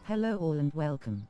Hello all and welcome.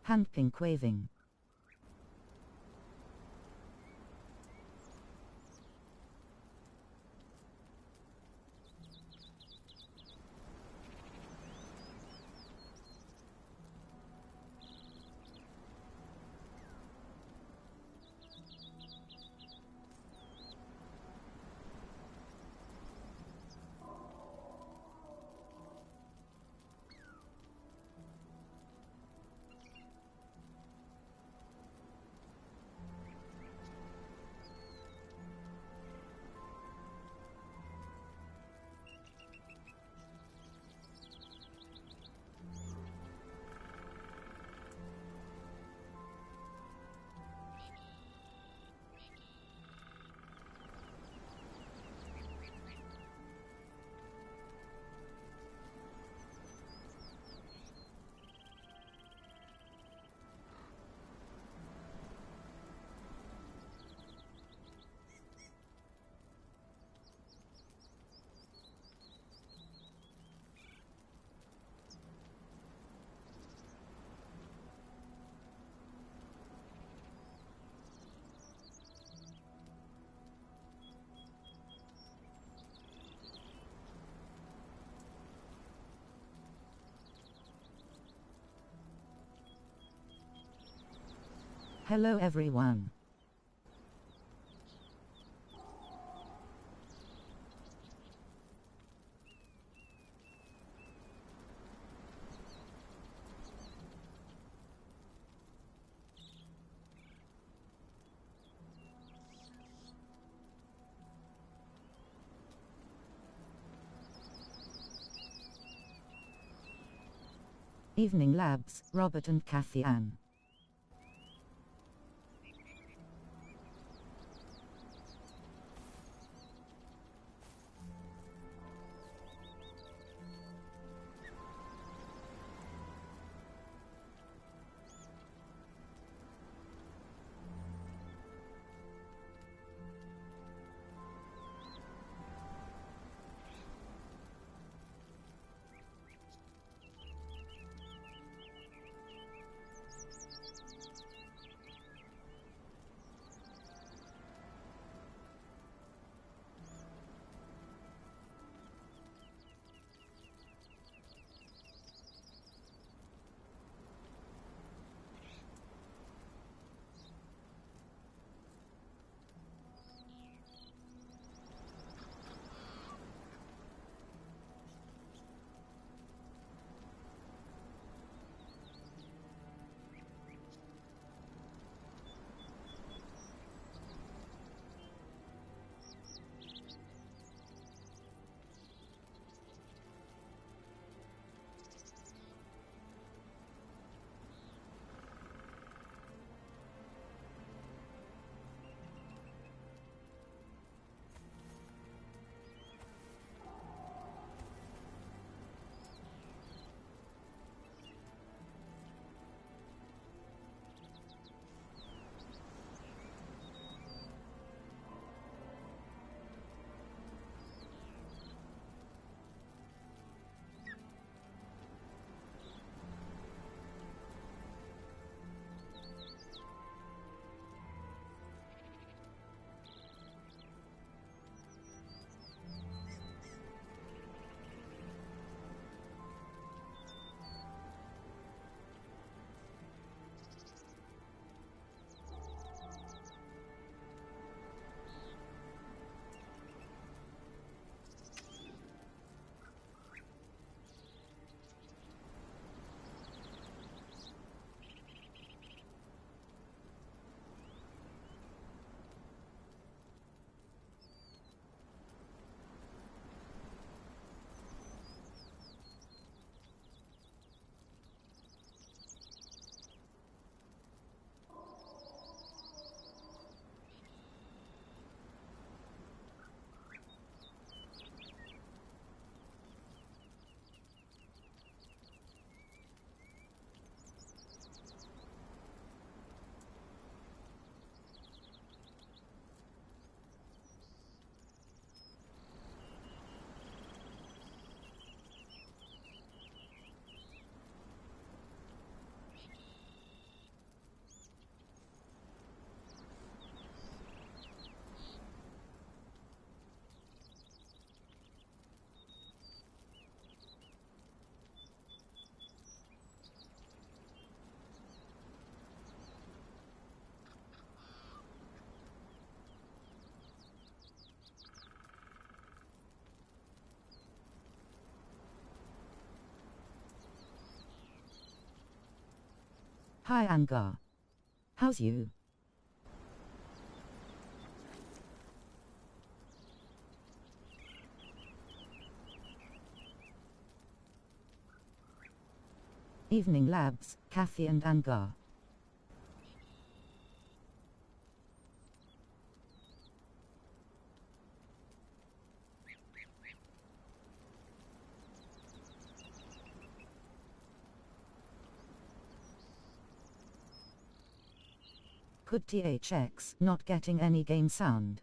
Handpink waving. Hello everyone. Evening Labs, Robert and Kathy Ann. Hi Angar. How's you? Evening labs, Kathy and Angar. Could THX not getting any game sound?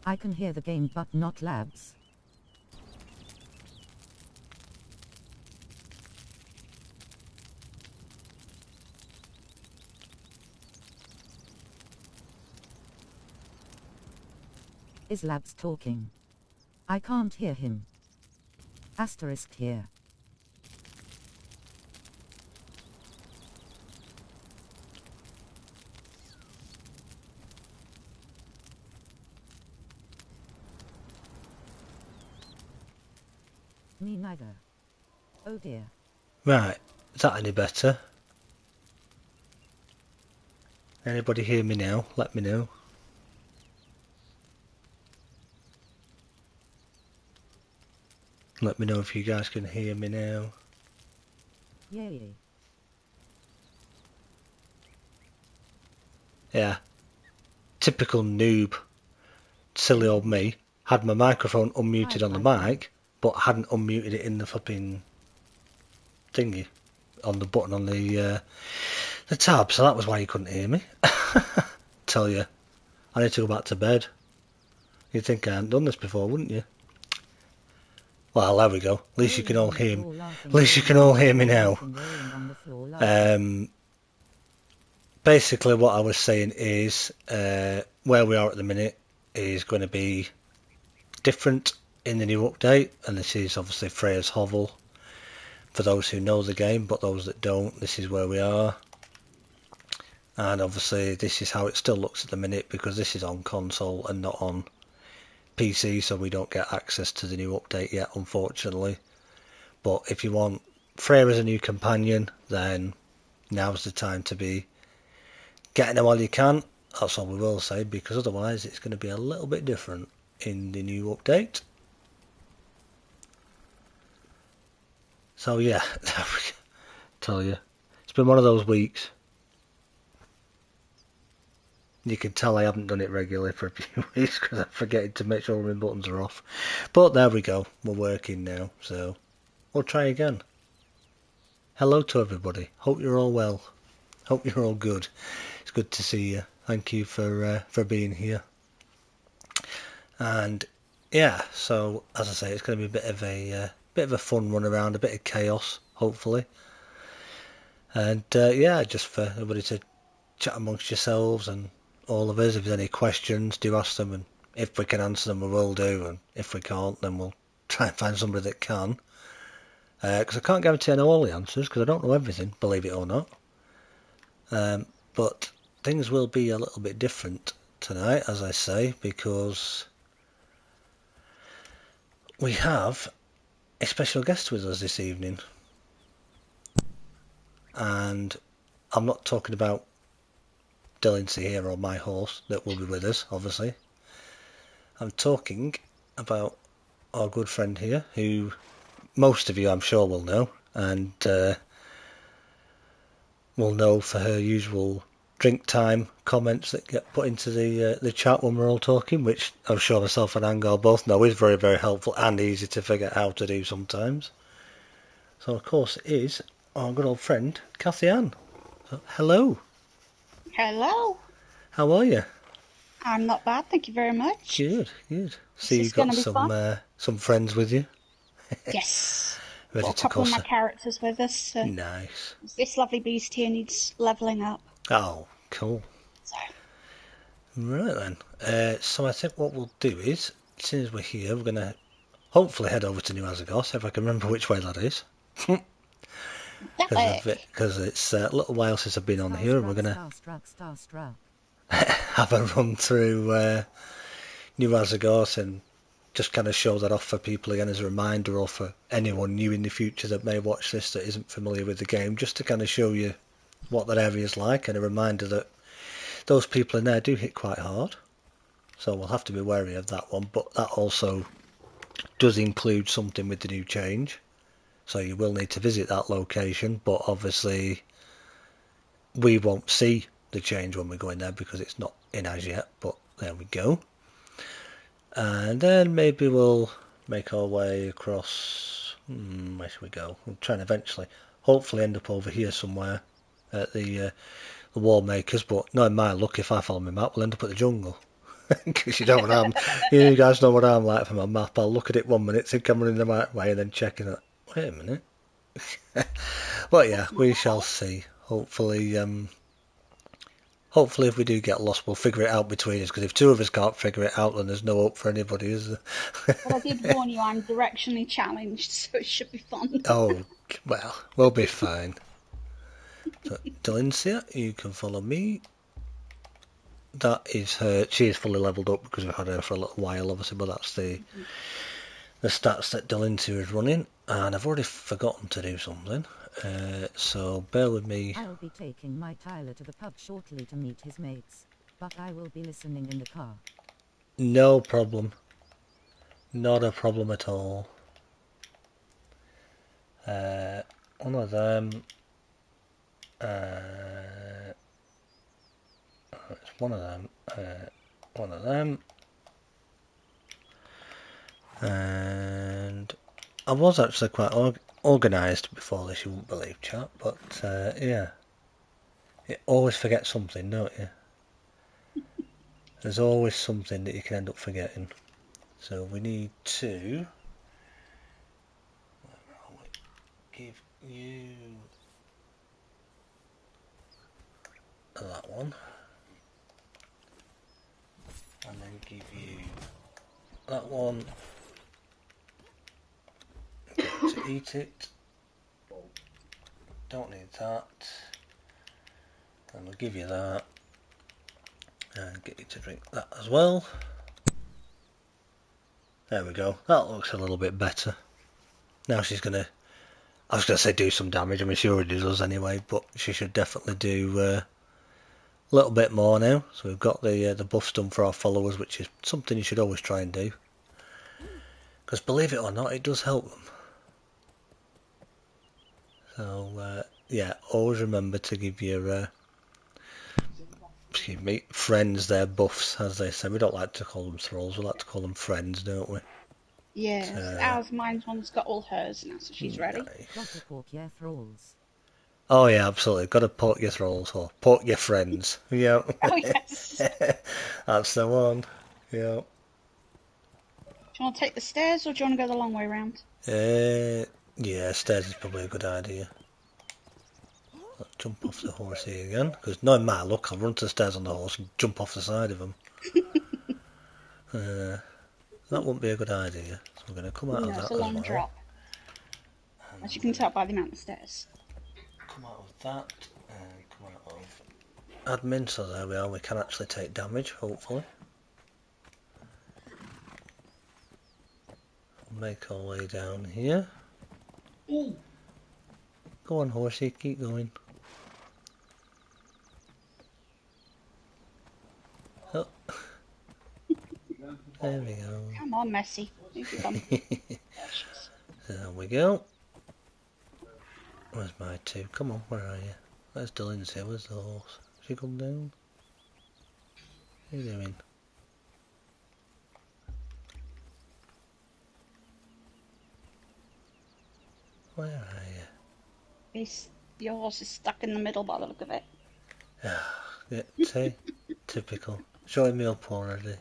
I can hear the game but not labs. Is labs talking? I can't hear him. Asterisk here. Me neither. Oh dear. Right, is that any better? Anybody hear me now? Let me know. Let me know if you guys can hear me now. Yay. Yeah. Typical noob. Silly old me. Had my microphone unmuted on the mic, but hadn't unmuted it in the flipping thingy. On the button on the tab, so that was why you couldn't hear me. Tell you. I need to go back to bed. You'd think I hadn't done this before, wouldn't you? Well, there we go. At least you can all hear me. At least you can all hear me now. Basically, what I was saying is where we are at the minute is going to be different in the new update, and this is obviously Freya's Hovel for those who know the game, but those that don't, this is where we are. And obviously this is how it still looks at the minute, because this is on console and not on PC, so we don't get access to the new update yet, unfortunately. But if you want Freya as a new companion, then now's the time to be getting her while you can. That's all we will say, because otherwise it's going to be a little bit different in the new update. So yeah, tell you, it's been one of those weeks. You can tell I haven't done it regularly for a few weeks because I'm forgetting to make sure all my buttons are off. But there we go, we're working now, so we'll try again. Hello to everybody, hope you're all well, hope you're all good. It's good to see you, thank you for being here. And yeah, so as I say, it's going to be a bit of a fun run around, a bit of chaos, hopefully. And yeah, just for everybody to chat amongst yourselves and all of us. If there's any questions, do ask them, and if we can answer them, we will do, and if we can't, then we'll try and find somebody that can. Because I can't guarantee I know all the answers, because I don't know everything, believe it or not. But things will be a little bit different tonight, as I say, because we have a special guest with us this evening. And I'm not talking about Dillingcy here or my horse that will be with us, obviously. I'm talking about our good friend here, who most of you I'm sure will know, and will know for her usual drink time comments that get put into the chat when we're all talking, which I'm sure myself and Angel both know is very, very helpful and easy to figure out how to do sometimes. So, of course, it is our good old friend, Cathy Ann. So, hello. Hello. How are you? I'm not bad, thank you very much. Good, good. This See, is you've got gonna be fun. some friends with you. Yes. Ready Got a to couple of my cuss. characters with us. Nice. This lovely beast here needs levelling up. Oh, cool. So, Right then. So I think what we'll do is, as soon as we're here, we're going to hopefully head over to New Azagos, if I can remember which way that is. that way. Because it's a little while since I've been on here, and we're going to Starstruck. have a run through New Azagos and just kind of show that off for people again as a reminder, or for anyone new in the future that may watch this that isn't familiar with the game, just to kind of show you what that area's like, and a reminder that those people in there do hit quite hard. So we'll have to be wary of that one, but that also does include something with the new change. So you will need to visit that location, but obviously we won't see the change when we go in there because it's not in as yet, but there we go. And then maybe we'll make our way across, where should we go? We'll try and eventually, hopefully end up over here somewhere at the wall makers, but knowing my luck, if I follow my map, we'll end up at the jungle. Because you know what you guys know what I'm like for my map. I'll look at it 1 minute, think I'm running the right way, and then checking it. Wait a minute. But yeah, we shall see. Hopefully, hopefully if we do get lost, we'll figure it out between us, because if two of us can't figure it out, then there's no hope for anybody, is there? But I did warn you, I'm directionally challenged, so it should be fun. Oh, well, we'll be fine. So, Delencia, you can follow me. That is her. She is fully leveled up because we've had her for a little while, obviously, but that's the stats that Delencia is running. And I've already forgotten to do something. So bear with me. I'll be taking my Tyler to the pub shortly to meet his mates, but I will be listening in the car. No problem. Not a problem at all. One of them. It's one of them. One of them. And I was actually quite organised before this, you wouldn't believe, chat. But yeah, you always forget something, don't you? There's always something that you can end up forgetting. So we need to give you that one, and then give you that one. Get to eat it. Don't need that. And we'll give you that. And get you to drink that as well. There we go. That looks a little bit better. Now she's gonna, I was gonna say do some damage. I mean she already does anyway, but she should definitely do a little bit more now. So we've got the buffs done for our followers, which is something you should always try and do. Because believe it or not, it does help them. So yeah, always remember to give your excuse me, friends their buffs, as they say. We don't like to call them thralls, we like to call them friends, don't we? Yeah, mine's one's got all hers now, so she's ready. Nice. Got to pork your thralls. Oh yeah, absolutely. Got to pork your thralls, or pork your friends. Yeah. Oh yes. That's the one. Yeah. Do you want to take the stairs, or do you want to go the long way round? Yeah, stairs is probably a good idea. I'll jump off the horse here again, because knowing my luck, I'll run to the stairs on the horse and jump off the side of them. That wouldn't be a good idea. So we're going to come out of that it's a as long well. drop. As you can tell by the amount of stairs. Come out of that and come out of admin, so there we are, we can actually take damage, hopefully. Make our way down here. Go on horsey, keep going. Oh. There we go. Come on, Messi. There we go. Where's my two? Come on, where are you? Where's Delencia? Where's the horse? She come down? What are you doing? Where are you? Your horse is stuck in the middle by the look of it. Yeah, see? Typical. Showing me up already.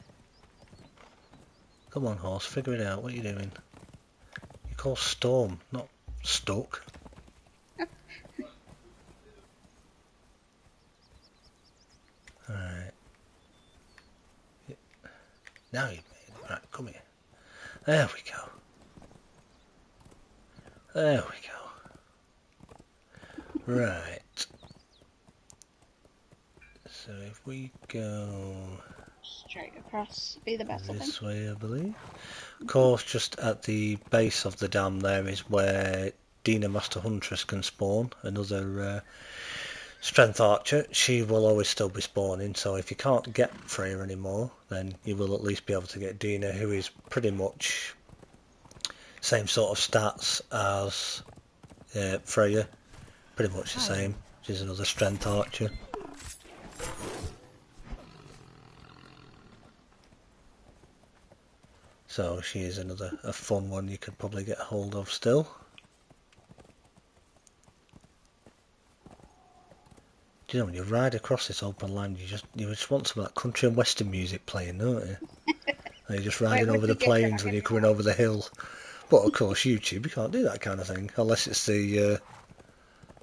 Come on, horse, figure it out. What are you doing? You call storm, not stuck. Alright. Now you've made it. Right, come here. There we go. There we go. Right. So if we go Straight across, be the best, I think. this way, I believe. Of course, just at the base of the dam there is where Dina Master Huntress can spawn, another strength archer. She will always still be spawning, so if you can't get Freya anymore, then you will at least be able to get Dina, who is pretty much same sort of stats as Freya, pretty much the same. She's another strength archer. So she is a fun one you could probably get hold of still. Do you know when you ride across this open land, you just want some of that country and western music playing, don't you? And you're just riding over the plains when you're coming over the hill. But of course, YouTube, you can't do that kind of thing unless it's the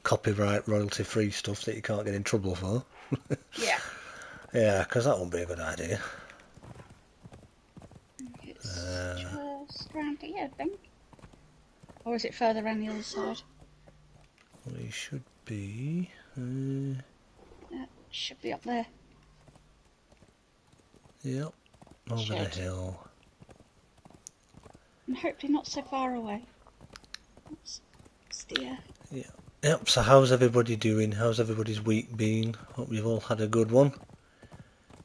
copyright royalty free stuff that you can't get in trouble for. Yeah. Yeah, because that wouldn't be a good idea. It's just around here, I think. Or is it further around the other side? We should be. Should be up there. Yep, over the hill. And hopefully not so far away. Let's steer. Yeah. Yep, so how's everybody doing? How's everybody's week been? Hope you've all had a good one.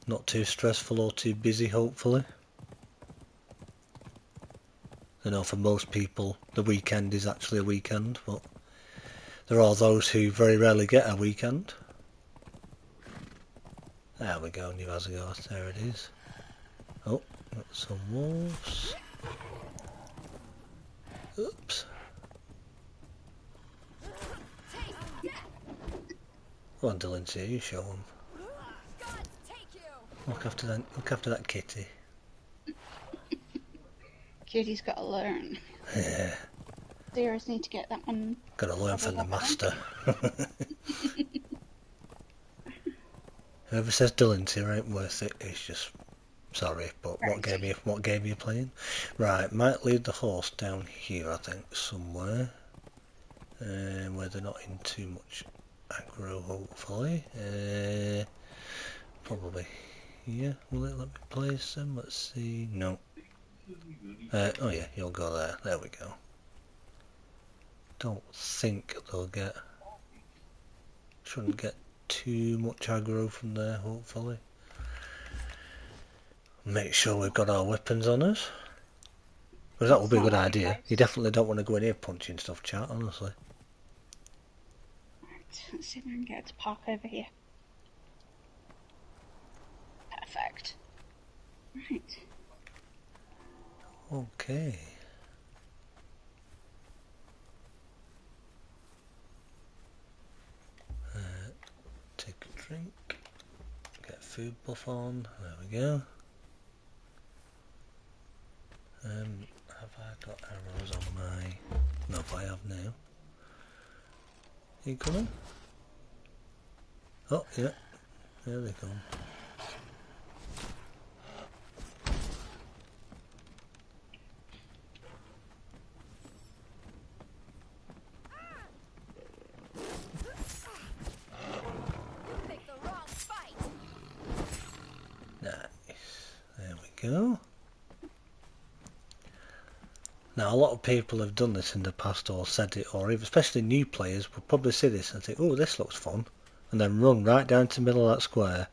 Not too stressful or too busy, hopefully. I know for most people the weekend is actually a weekend, but there are those who very rarely get a weekend. There we go, New Asgard, there it is. Oh, got some wolves. Oops. Go on, Dylan, see you show them. Look after that kitty. Kitty's got to learn. Yeah. Deers need to get that one. Got to learn from the master. Whoever says Dylan here ain't worth it, it's just sorry. But what game are you playing? Right, might lead the horse down here, I think, somewhere, where they're not in too much aggro, hopefully. Probably here. Will it let me place them? Let's see. No. Oh yeah, you'll go there. There we go. Don't think they'll shouldn't get too much aggro from there, hopefully. Make sure we've got our weapons on us, because that would be a good idea. You definitely don't want to go in here punching stuff, chat, honestly. Right, let's see if I can get it to park over here. Perfect. Right. Okay. Take a drink. Get food buff on. There we go. Have I got arrows on my... No, I have now. You coming? Oh, yeah. There they come. Go. Now a lot of people have done this in the past or said it, or even especially new players will probably see this and think, oh, this looks fun, and then run right down to the middle of that square.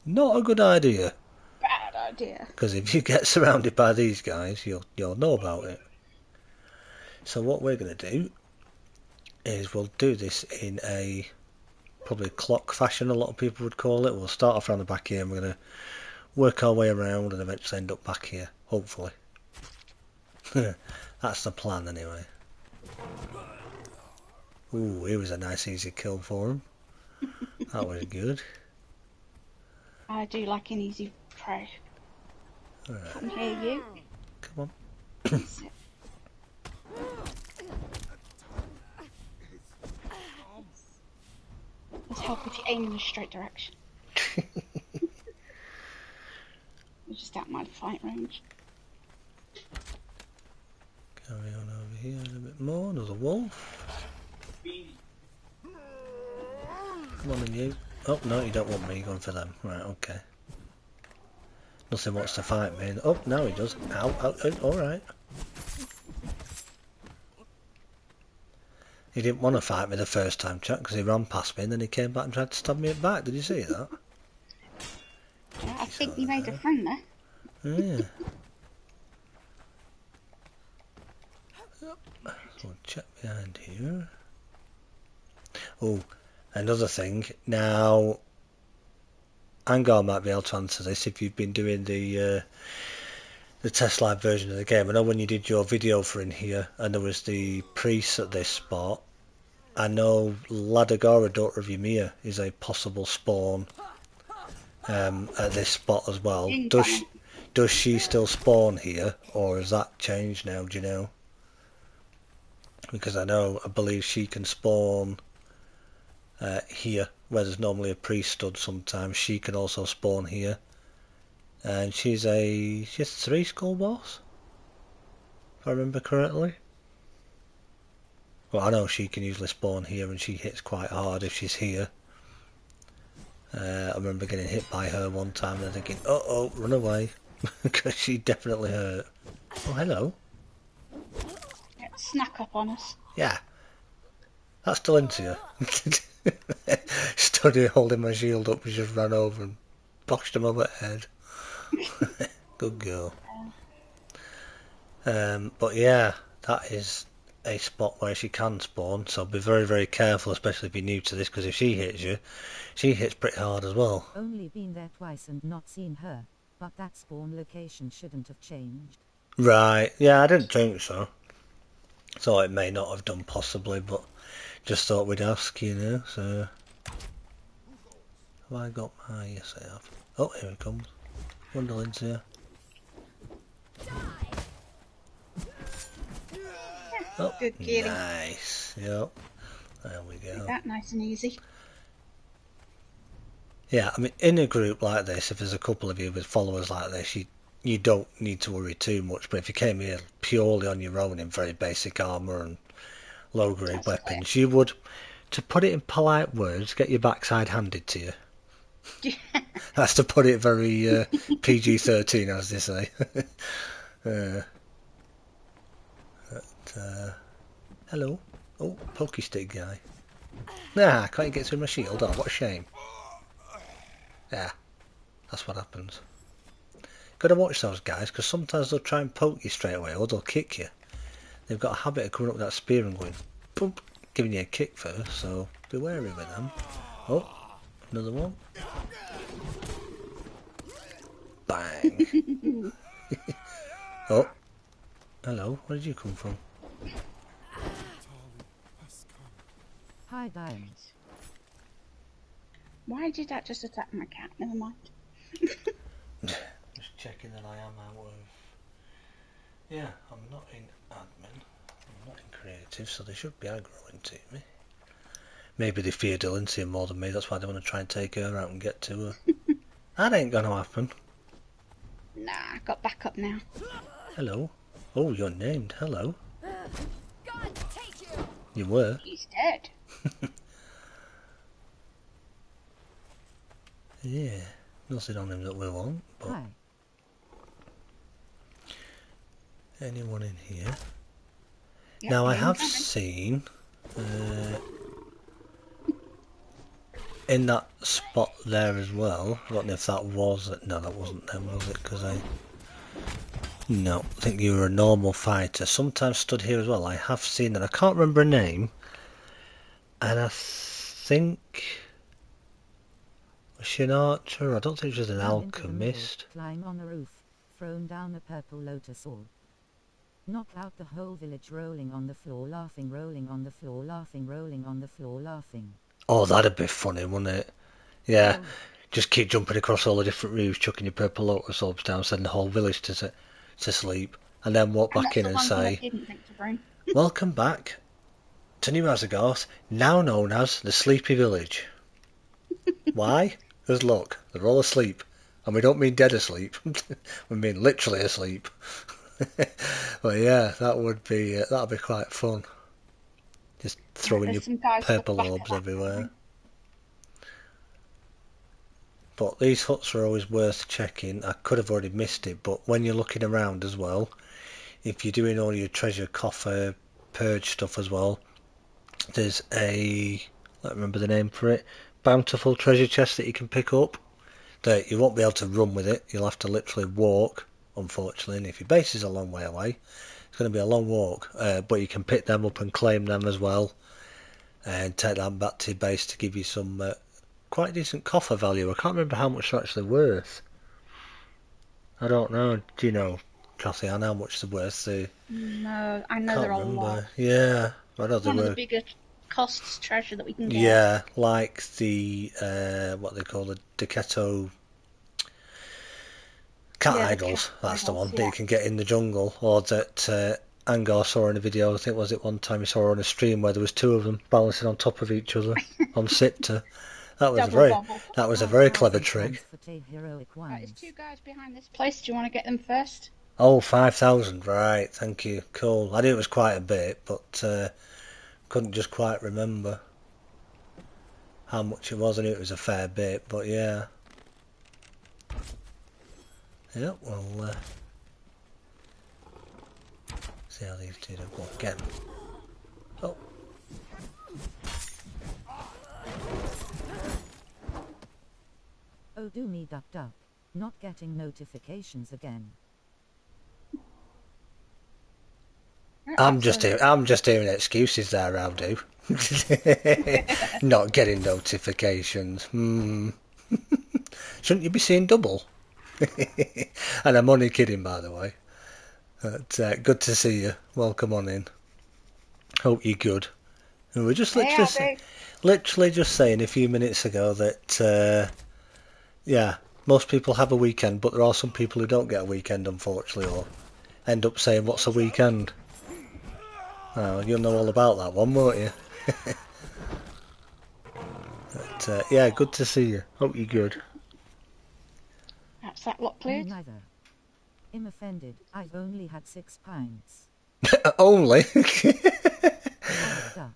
Not a good idea. Bad idea. Because if you get surrounded by these guys, you'll know about it. So what we're going to do is we'll do this in a probably clock fashion, a lot of people would call it. We'll start off around the back here and we're going to work our way around and eventually end up back here, hopefully. That's the plan anyway. Ooh, it was a nice easy kill for him. That was good. I do like an easy prey. Alright, Come here, you. come on. That's it. Let's help if you aim in the straight direction. We're just out my fight range. Carry on over here a bit more. Another wolf. Come on in, you. Oh, no, you don't want me. You're going for them. Right, okay. Nothing wants to fight me. Oh, now he does. Ow, ow, ow, alright. He didn't want to fight me the first time, Chuck, because he ran past me and then he came back and tried to stab me back. Did you see that? Yeah, I think you made a friend there. Yeah. So check behind here. Oh, another thing. Now, Angar might be able to answer this if you've been doing the test live version of the game. I know when you did your video for in here and there was the priest at this spot, I know Ladagora, daughter of Ymir, is a possible spawn at this spot as well. Does she still spawn here, or has that changed now, do you know? Because I believe she can spawn here, where there's normally a priest stood sometimes. She can also spawn here. And she's 3 skull boss, if I remember correctly. Well, I know she can usually spawn here and she hits quite hard if she's here. I remember getting hit by her one time and thinking, oh, run away, because she definitely hurt. Oh, hello. Yeah, snack up on us. Yeah. That's still into you. Stood here holding my shield up and just ran over and boshed him over the head. Good girl. But yeah, that is a spot where she can spawn, so be very, very careful, especially if you're new to this, because if she hits you, she hits pretty hard as well. Only been there twice and not seen her, but that spawn location shouldn't have changed. Right, yeah, I didn't think so. Thought it may not have done possibly, but just thought we'd ask, you know, so... Have I got my... Yes, I have. Oh, here it comes. Wonderland's here. Oh, Good kitty. nice. Yep. There we go. That nice and easy. Yeah, I mean, in a group like this, if there's a couple of you with followers like this, you don't need to worry too much. But if you came here purely on your own in very basic armour and low-grade weapons, you would, to put it in polite words, get your backside handed to you. That's to put it very PG-13, as they say. Hello. Oh, pokey stick guy. Nah, can't you get through my shield? Oh, what a shame. Yeah, that's what happens. Gotta watch those guys, because sometimes they'll try and poke you straight away, or they'll kick you. They've got a habit of coming up with that spear and going, boop, giving you a kick first, so be wary with them. Oh, another one. Bang. Oh, hello, where did you come from? Hi, Diane. Why did that just attack my cat? Never mind. Just checking that I am out of... Yeah, I'm not in admin, I'm not in creative, so they should be aggroing to me. Maybe they fear Delancia more than me, that's why they want to try and take her out and get to her. That ain't gonna happen. Nah, I got back up now. Hello. Oh, you're named. Hello. God, take you. You were. He's dead. Yeah, nothing on him that we want, but... Hi. Anyone in here? Yep, Now, I I'm have coming. seen... in that spot there as well, I don't know if that was... No, that wasn't them, was it? Because I... No, I think you were a normal fighter. Sometimes stood here as well. I have seen that. I can't remember a name. And I think Was she an archer? I don't think she was an Down into the middle, alchemist. climb on a roof, thrown down a purple lotus orb. Knock out the whole village, rolling on the floor, laughing, rolling on the floor, laughing, rolling on the floor, laughing. Oh, that'd be funny, wouldn't it? Yeah. Oh, Just keep jumping across all the different roofs, chucking your purple lotus orbs down, sending the whole village to sleep, and then walk And back that's in the and one thing I say, didn't think to bring. "Welcome back to New Azagorth, now known as the Sleepy Village." Why? Because look, they're all asleep, and we don't mean dead asleep. We mean literally asleep. But yeah, that'd be quite fun. Just throwing your There's some guys at the purple back of orbs that everywhere. building. But these huts are always worth checking. I could have already missed it, but when you're looking around as well, if you're doing all your treasure coffer purge stuff as well, there's a, I don't remember the name for it, bountiful treasure chest that you can pick up. That you won't be able to run with it. You'll have to literally walk, unfortunately. And if your base is a long way away, it's going to be a long walk. But you can pick them up and claim them as well, and take them back to your base to give you some quite decent coffer value. I can't remember how much they're actually worth. I don't know. Do you know, Kathy, I know how much they're worth? No, I know Can't they're a lot. remember. Yeah, I know they One of the were. bigger costs treasure that we can get. Yeah, like the what they call the Decetto cat Yeah, the idols. cat That's the idols, one that yeah. you can get in the jungle, or that Angor saw in a video. I think was it one time he saw on a stream where there was two of them balancing on top of each other on Sipta. That was Double bubble. a very clever 5,000 trick. points for two heroic Right, there's ones. two guys behind this place. Do you want to get them first? Oh, 5,000, right, thank you, cool. I knew it was quite a bit, but couldn't just quite remember how much it was. I knew it was a fair bit, but yeah. Yeah, well, see how these two do. Go on, get them. Oh. Oh, do me duck duck. Not getting notifications again. I'm just hearing excuses there, I'll do. Not getting notifications. Shouldn't you be seeing double? And I'm only kidding, by the way. But, good to see you. Welcome on in. Hope you're good. And we're just literally just saying a few minutes ago that yeah, most people have a weekend, but there are some people who don't get a weekend, unfortunately, or end up saying, "What's a weekend?" Oh, you'll know all about that one, won't you? But, yeah, good to see you. Hope you're good. That's that lot Me cleared. neither. I'm offended. I've only had 6 pints. Only? Duck duck.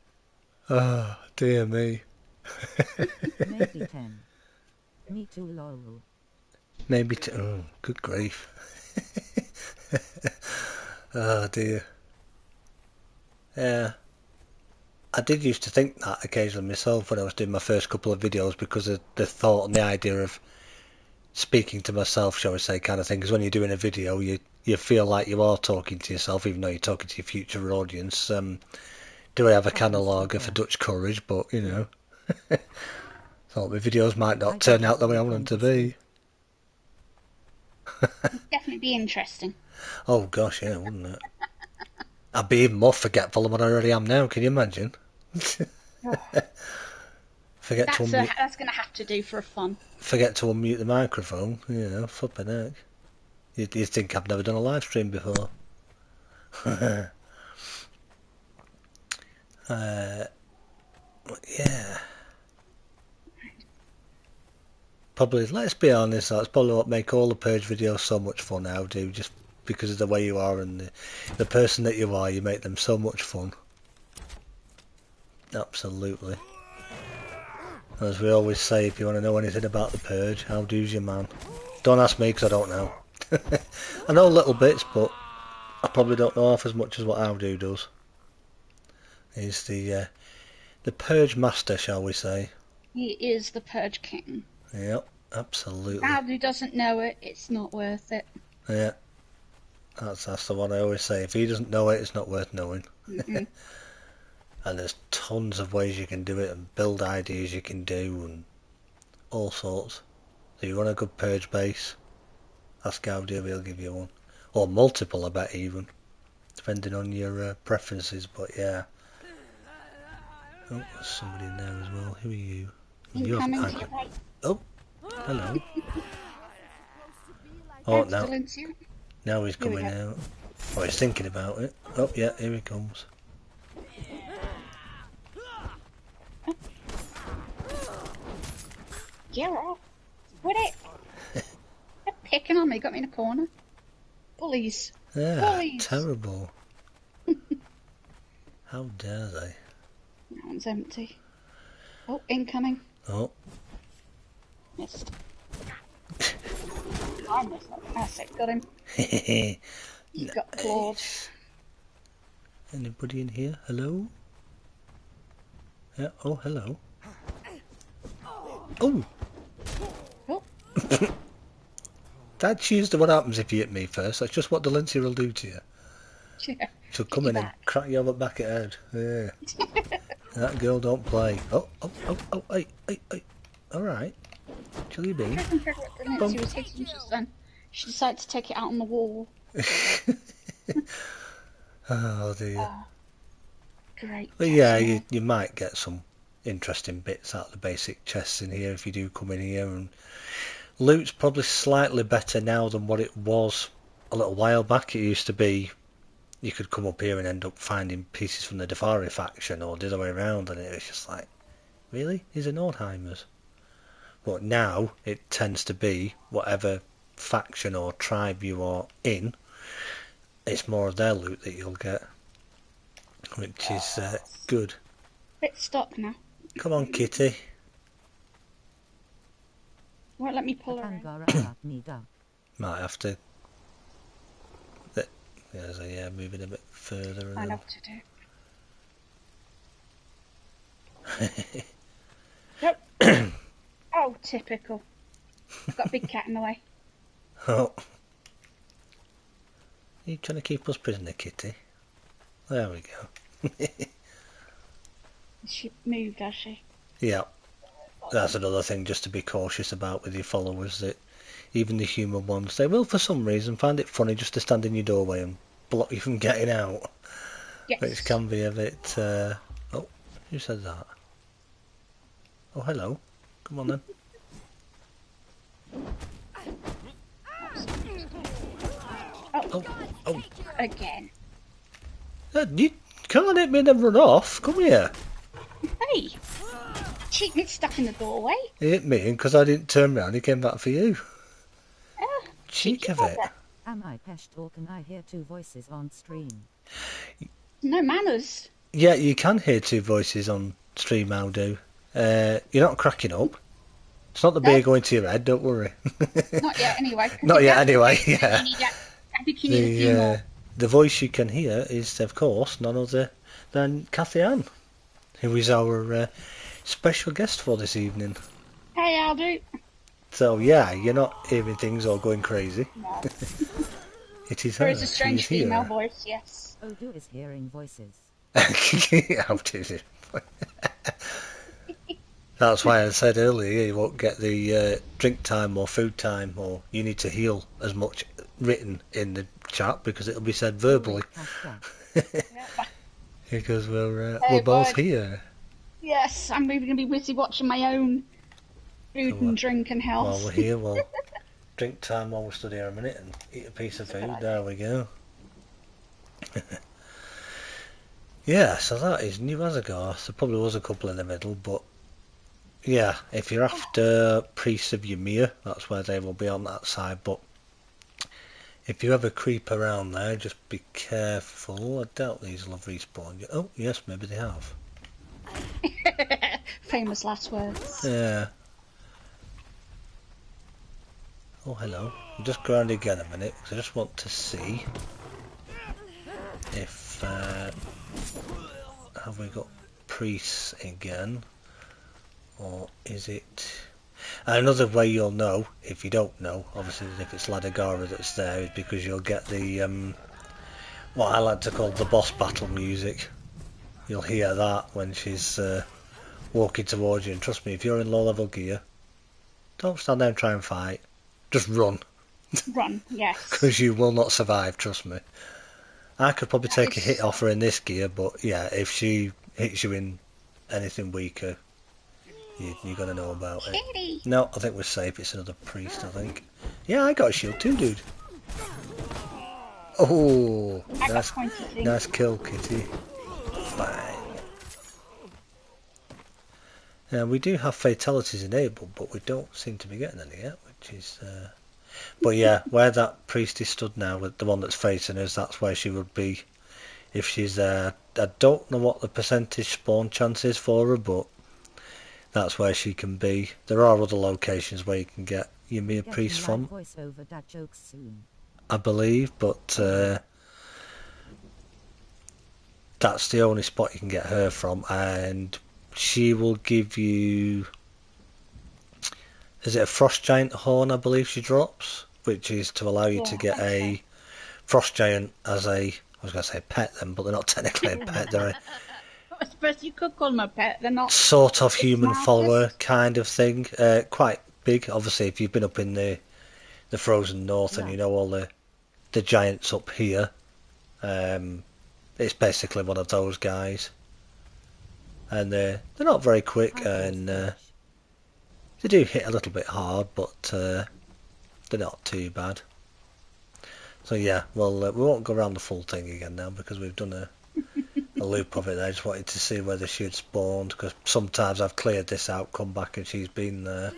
Oh, dear me. Maybe 10. Me too, lol. Maybe oh, good grief. Oh dear. Yeah. I did used to think that occasionally myself when I was doing my first couple of videos, because of the thought and the idea of speaking to myself, shall we say, kind of thing. Because when you're doing a video, you feel like you are talking to yourself, even though you're talking to your future audience. Do I have a catalogue for Dutch courage? But, you know, thought my videos might not turn out the way I want them to be. It'd definitely be interesting. Oh gosh, yeah, wouldn't it? I'd be even more forgetful than what I already am now. Can you imagine? Forget to unmute. That's going to have to do for a fun. Forget to unmute the microphone. You know, flipping heck. You'd think I've never done a live stream before. Yeah. Probably, let's be honest, that's probably what make all the Purge videos so much fun now, do, just because of the way you are and the person that you are, you make them so much fun. Absolutely. As we always say, if you want to know anything about the Purge, how do's your man? Don't ask me, because I don't know. I know little bits, but I probably don't know half as much as what How Do does. He's the Purge master, shall we say. He is the Purge King. Yep, absolutely. Now who doesn't know it, it's not worth it. Yeah, that's the one I always say. If he doesn't know it, it's not worth knowing. And there's tons of ways you can do it, and build ideas you can do, and all sorts. So you want a good purge base, ask Gaudi, he'll give you one. Or multiple, I bet, even. Depending on your preferences, but yeah. Oh, there's somebody in there as well. Who are you? You have Incoming to your agro. right. Oh, hello. Oh, Thanks, now, Valencia. now he's Here we coming go. out. Oh, he's thinking about it. Oh, yeah, here he comes. Get off. Quit it. They're picking on me. Got me in a corner. Bullies. Yeah, Bullies. terrible. How dare they? That one's empty. Oh, incoming. Oh. Missed. I missed. That's it. Got him. He got clawed. Anybody in here? Hello? Yeah, oh, hello. Oh! Oh, That's usually what happens if you hit me first. That's just what Delencia will do to you. yeah. She'll Get come you in and back. crack you over the back of the head. Yeah. That girl don't play. Oh, oh, oh, oh, hey. Alright. Shall you be? I compared what Valencia was hitting just then. She decided to take it out on the wall. Oh dear. Great. But yeah, you might get some interesting bits out of the basic chests in here if you do come in here, and loot's probably slightly better now than what it was a little while back. It used to be you could come up here and end up finding pieces from the Defari faction or the other way around, and it was just like, really? These are Nordheimers? But now it tends to be whatever faction or tribe you are in, it's more of their loot that you'll get, which is good. Bit stuck now. Come on, Kitty. Won't let me pull her in. Might have to. Yeah, moving a bit further. I And know what to do. Yep. Oh, typical. I've got a big cat in the way. Oh. Are you trying to keep us prisoner, Kitty? There we go. She moved, has she? Yeah. That's another thing just to be cautious about with your followers, that even the human ones, they will for some reason find it funny just to stand in your doorway and block you from getting out. Yes. Which can be a bit... Oh, who said that? Oh, hello. Come on then. Oh. Again. You can't hit me and then run off. Come here. Hey! Cheek me stuck in the doorway. He hit me because I didn't turn round. He came back for you. Cheek of it. Am I Pesh or can I hear two voices on stream? No manners. Yeah, you can hear two voices on stream, Aldo. You're not cracking up. It's not the beer going to your head, don't worry. Not yet, anyway. Not yet, anyway, yeah. I think you need a few more. The voice you can hear is, of course, none other than Cathy Ann, who is our special guest for this evening. Hey, Aldo. So, yeah, you're not hearing things or going crazy. No. It is There her. is a strange She is female here. voice, yes. Odo is hearing voices. How did it? That's why I said earlier you won't get the drink time or food time, or you need to heal as much written in the chat because it'll be said verbally. Because we're both here. Yes, I'm going to be busy watching my own food and drink and health. While we're here, we'll drink time while we stood here a minute and eat a piece of food. There we go. Yeah, so that is New Azagarth. There probably was a couple in the middle, but yeah, if you're after Priests of Ymir, that's where they will be on that side. But if you ever creep around there, just be careful. I doubt these will have respawned you. Oh, yes, maybe they have. Famous last words. Yeah. Oh, hello. I'll just go around again a minute, because I just want to see if... have we got priests again? Or is it... Another way you'll know, if you don't know, obviously if it's Ladagara that's there, is because you'll get the, what I like to call the boss battle music. You'll hear that when she's walking towards you, and trust me, if you're in low level gear, Don't stand there and try and fight. Just run, Run, yes. because you will not survive, trust me. I could probably take a hit It's- off her in this gear, but yeah, if she hits you in anything weaker, you're going to know about it. Kitty! No, I think we're safe. It's another priest, I think. Yeah, I got a shield too, dude. Oh, I got nice, pointy things. nice kill, Kitty. Bang. Now, we do have fatalities enabled, but we don't seem to be getting any yet, which is... But yeah, where that priest is stood now, with the one that's facing us, that's where she would be if she's there. I don't know what the percentage spawn chance is for her, but that's where she can be. There are other locations where you can get your mere Getting priest live from, voiceover dad jokes soon. I believe, but that's the only spot you can get her from, and she will give you... Is it a frost giant horn, I believe she drops, which is to allow you to Yeah, get I think a frost giant as a... I was going to say pet then, but they're not technically a pet, they're a I suppose you could call them a pet. They're not sort of the human smartest. follower kind of thing. Quite big, obviously, if you've been up in the frozen north and you know all the giants up here. It's basically one of those guys, and they're not very quick, and they do hit a little bit hard, but they're not too bad. So yeah, well, we won't go around the full thing again now because we've done a loop of it. I just wanted to see whether she had spawned, because sometimes I've cleared this out, come back and she's been there.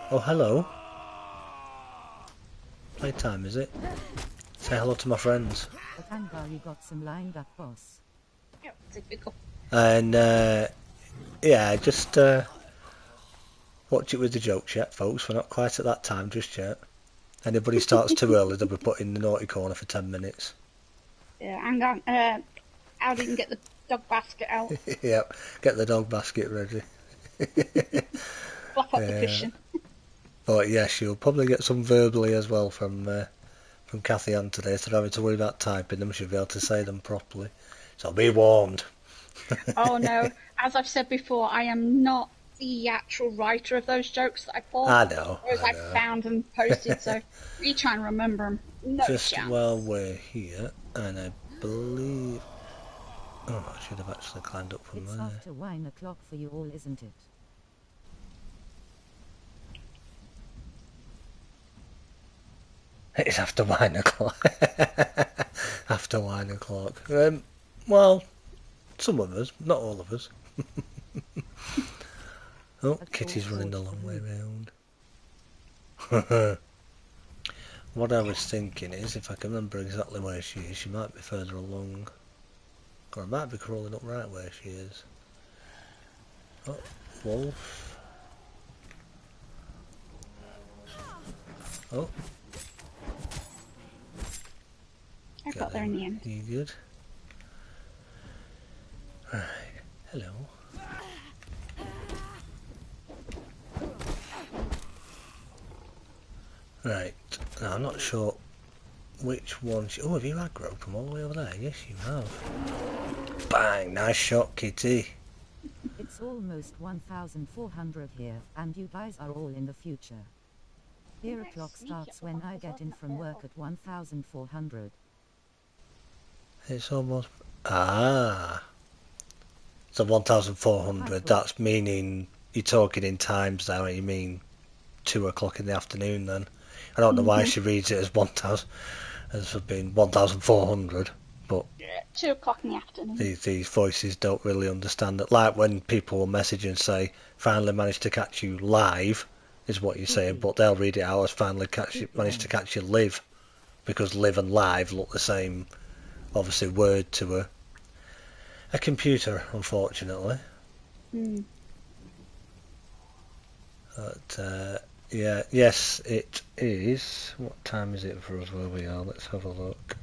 Oh, hello. Playtime, is it? Say hello to my friends. But Angar, you got some lined up, boss. Yep, typical. And yeah, just watch it with the joke chat, folks. We're not quite at that time just yet. Anybody starts too early, they'll be put in the naughty corner for 10 minutes. Yeah, hang on. How do you get the dog basket out? Yep, get the dog basket ready. Flop up the Yeah. cushion. But yes, you'll probably get some verbally as well from Cathy Ann today, so having to worry about typing them, she'll be able to say them properly. So be warned. Oh no, as I've said before, I am not the actual writer of those jokes that I pulled. I know. Those I found and posted, so you try and remember them. No Just chance. while we're here, and I believe... Oh, I should have actually climbed up from It's there. after 1 o'clock for you all, isn't it? It's after 9 o'clock. After 9 o'clock. Well, some of us, not all of us. Oh, That's Kitty's all running the sorts long of way rude. round. What I was thinking is, if I can remember exactly where she is, she might be further along. Or I might be crawling up right where she is. Oh, wolf. Oh, I got there in the end. you good? Right, hello. Right, now I'm not sure which one she... Oh, have you aggro from all the way over there? Yes, you have. Bang! Nice shot, Kitty. It's almost 1,400 here, and you guys are all in the future. Here a clock starts when I get in from work at 1,400. It's almost... Ah! So 1,400, that's meaning you're talking in times now, you mean 2 o'clock in the afternoon then. I don't know why she reads it as 1,000, as being 1,400, but Yeah, 2 o'clock in the afternoon. these voices don't really understand that. Like when people will message and say, finally managed to catch you live, is what you're saying, but they'll read it out as finally managed to catch you live, because live and live look the same, obviously, word to a computer, unfortunately. Mm. But yeah, yes, it is. What time is it for us where we are? Let's have a look.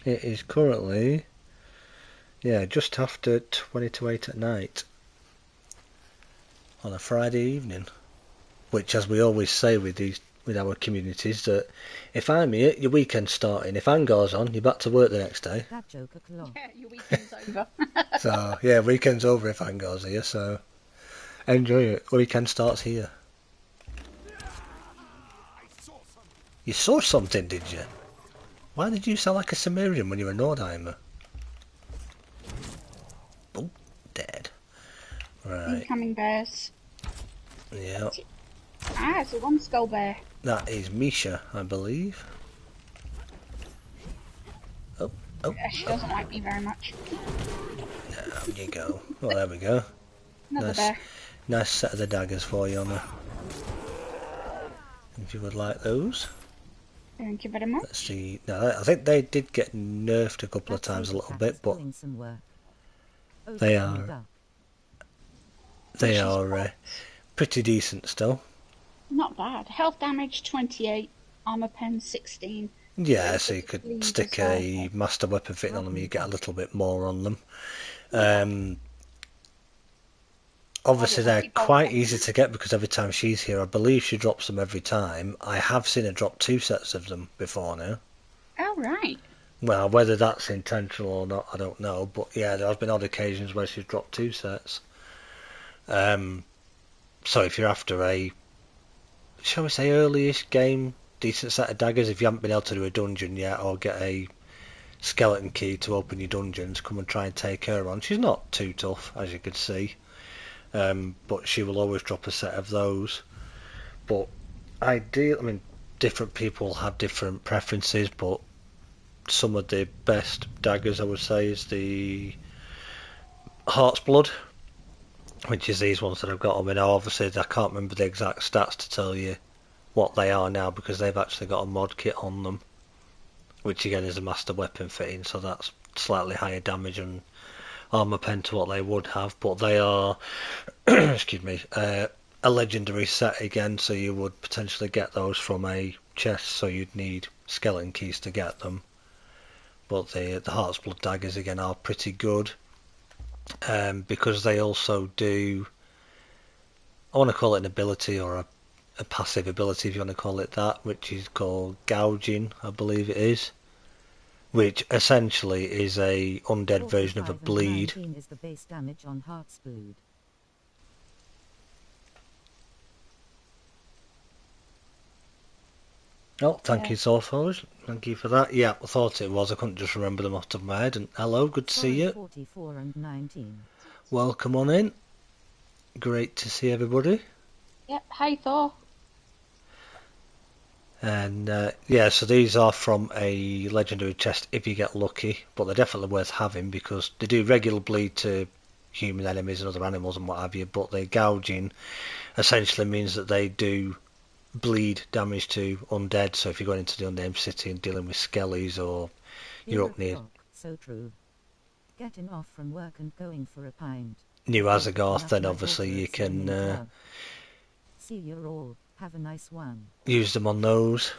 It is currently, yeah, just after 20 to 8 at night on a Friday evening. Which, as we always say with our communities, that if I'm here, your weekend's starting. If Angar's on, you're back to work the next day. That joke o'clock. Yeah, your weekend's over. So yeah, weekend's over if Angar's here. So enjoy it. Weekend starts here. You saw something, did you? Why did you sound like a Sumerian when you were a Nordheimer? Oh, dead. Right. Incoming bears. Yeah. Ah, it's a one skull bear. That is Misha, I believe. Oh, oh, Yeah, she oh. doesn't like me very much. Down you go. Well, there we go. Another Nice, bear. nice set of the daggers for you, Honor. If you would like those. Thank you very much. Let's see. Now, I think they did get nerfed a couple of That times a saber little pack bit, is but doing some work. Oh, they tiny are duck. they She's are pretty decent still. not bad. Health damage 28, armor pen 16. Yeah, so you could Bleed stick as well. a master weapon fitting on them, you get a Rotten little bit more on them. I Obviously don't know, they're people quite like easy them. to get because every time she's here, I believe she drops them every time. I have seen her drop 2 sets of them before now. Oh, right. Well, whether that's intentional or not, I don't know. But yeah, there have been odd occasions where she's dropped 2 sets. So if you're after a, shall we say, early-ish game, decent set of daggers, if you haven't been able to do a dungeon yet or get a skeleton key to open your dungeons, come and try and take her on. She's not too tough, as you could see. But she will always drop a set of those. But different people have different preferences, but some of the best daggers, I would say, is the Heart's Blood, which is these ones that I've got on me now. Obviously, I can't remember the exact stats to tell you what they are now because they've actually got a mod kit on them, which again is a master weapon fitting, so that's slightly higher damage and armor pen to what they would have, but they are excuse me, a legendary set again, so you would potentially get those from a chest, so you'd need skeleton keys to get them. But the Heart's Blood daggers again are pretty good, because they also do, I want to call it an ability or a passive ability if you want to call it that, which is called gouging, I believe it is, which essentially is a undead version of a 45 and bleed. 19 is the base damage on Heart's Blood. Oh, thank Yeah. you, Soulforge. Thank you for that. Yeah, I thought it was. I couldn't just remember them off the top of my head. And hello, good to see Sorry, you. 44 and 19. Welcome on in. Great to see everybody. Yep. Hey, Thor. And yeah, so these are from a legendary chest if you get lucky, but they're definitely worth having because they do regular bleed to human enemies and other animals and what have you, but the gouging essentially means that they do bleed damage to undead. So if you're going into the unnamed city and dealing with skellies or you're You're up near so true. Getting off from work and going for a pint. New Before Azagoth, picking up then my obviously daughter you at swimming can club. See you all. Have a nice one. use them on those.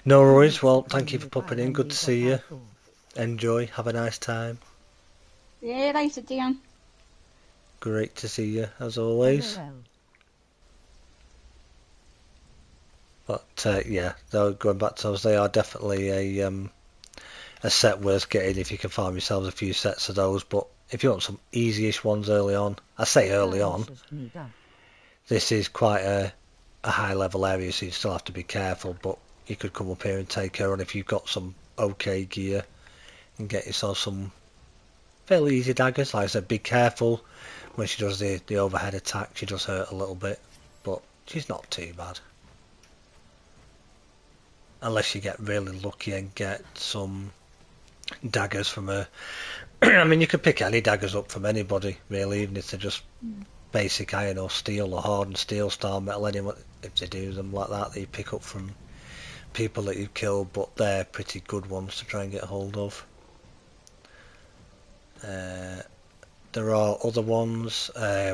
No worries. Well, thank you for popping in. Good to see you. Enjoy. Have a nice time. See you later, Dion. Great to see you as always. LOL. But yeah, though going back to those, they are definitely a set worth getting if you can find yourselves a few sets of those. But if you want some easy-ish ones early on, I say early on, this is quite a high-level area, so you still have to be careful. But you could come up here and take her on if you've got some okay gear and get yourself some fairly easy daggers. Like I said, be careful when she does the overhead attack. She does hurt a little bit, but she's not too bad. Unless you get really lucky and get some daggers from her. I mean, you could pick any daggers up from anybody, really, even if they're just basic iron or steel or hardened steel, star metal, anyone, if they do them like that you pick up from people that you've killed, but they're pretty good ones to try and get hold of. There are other ones, are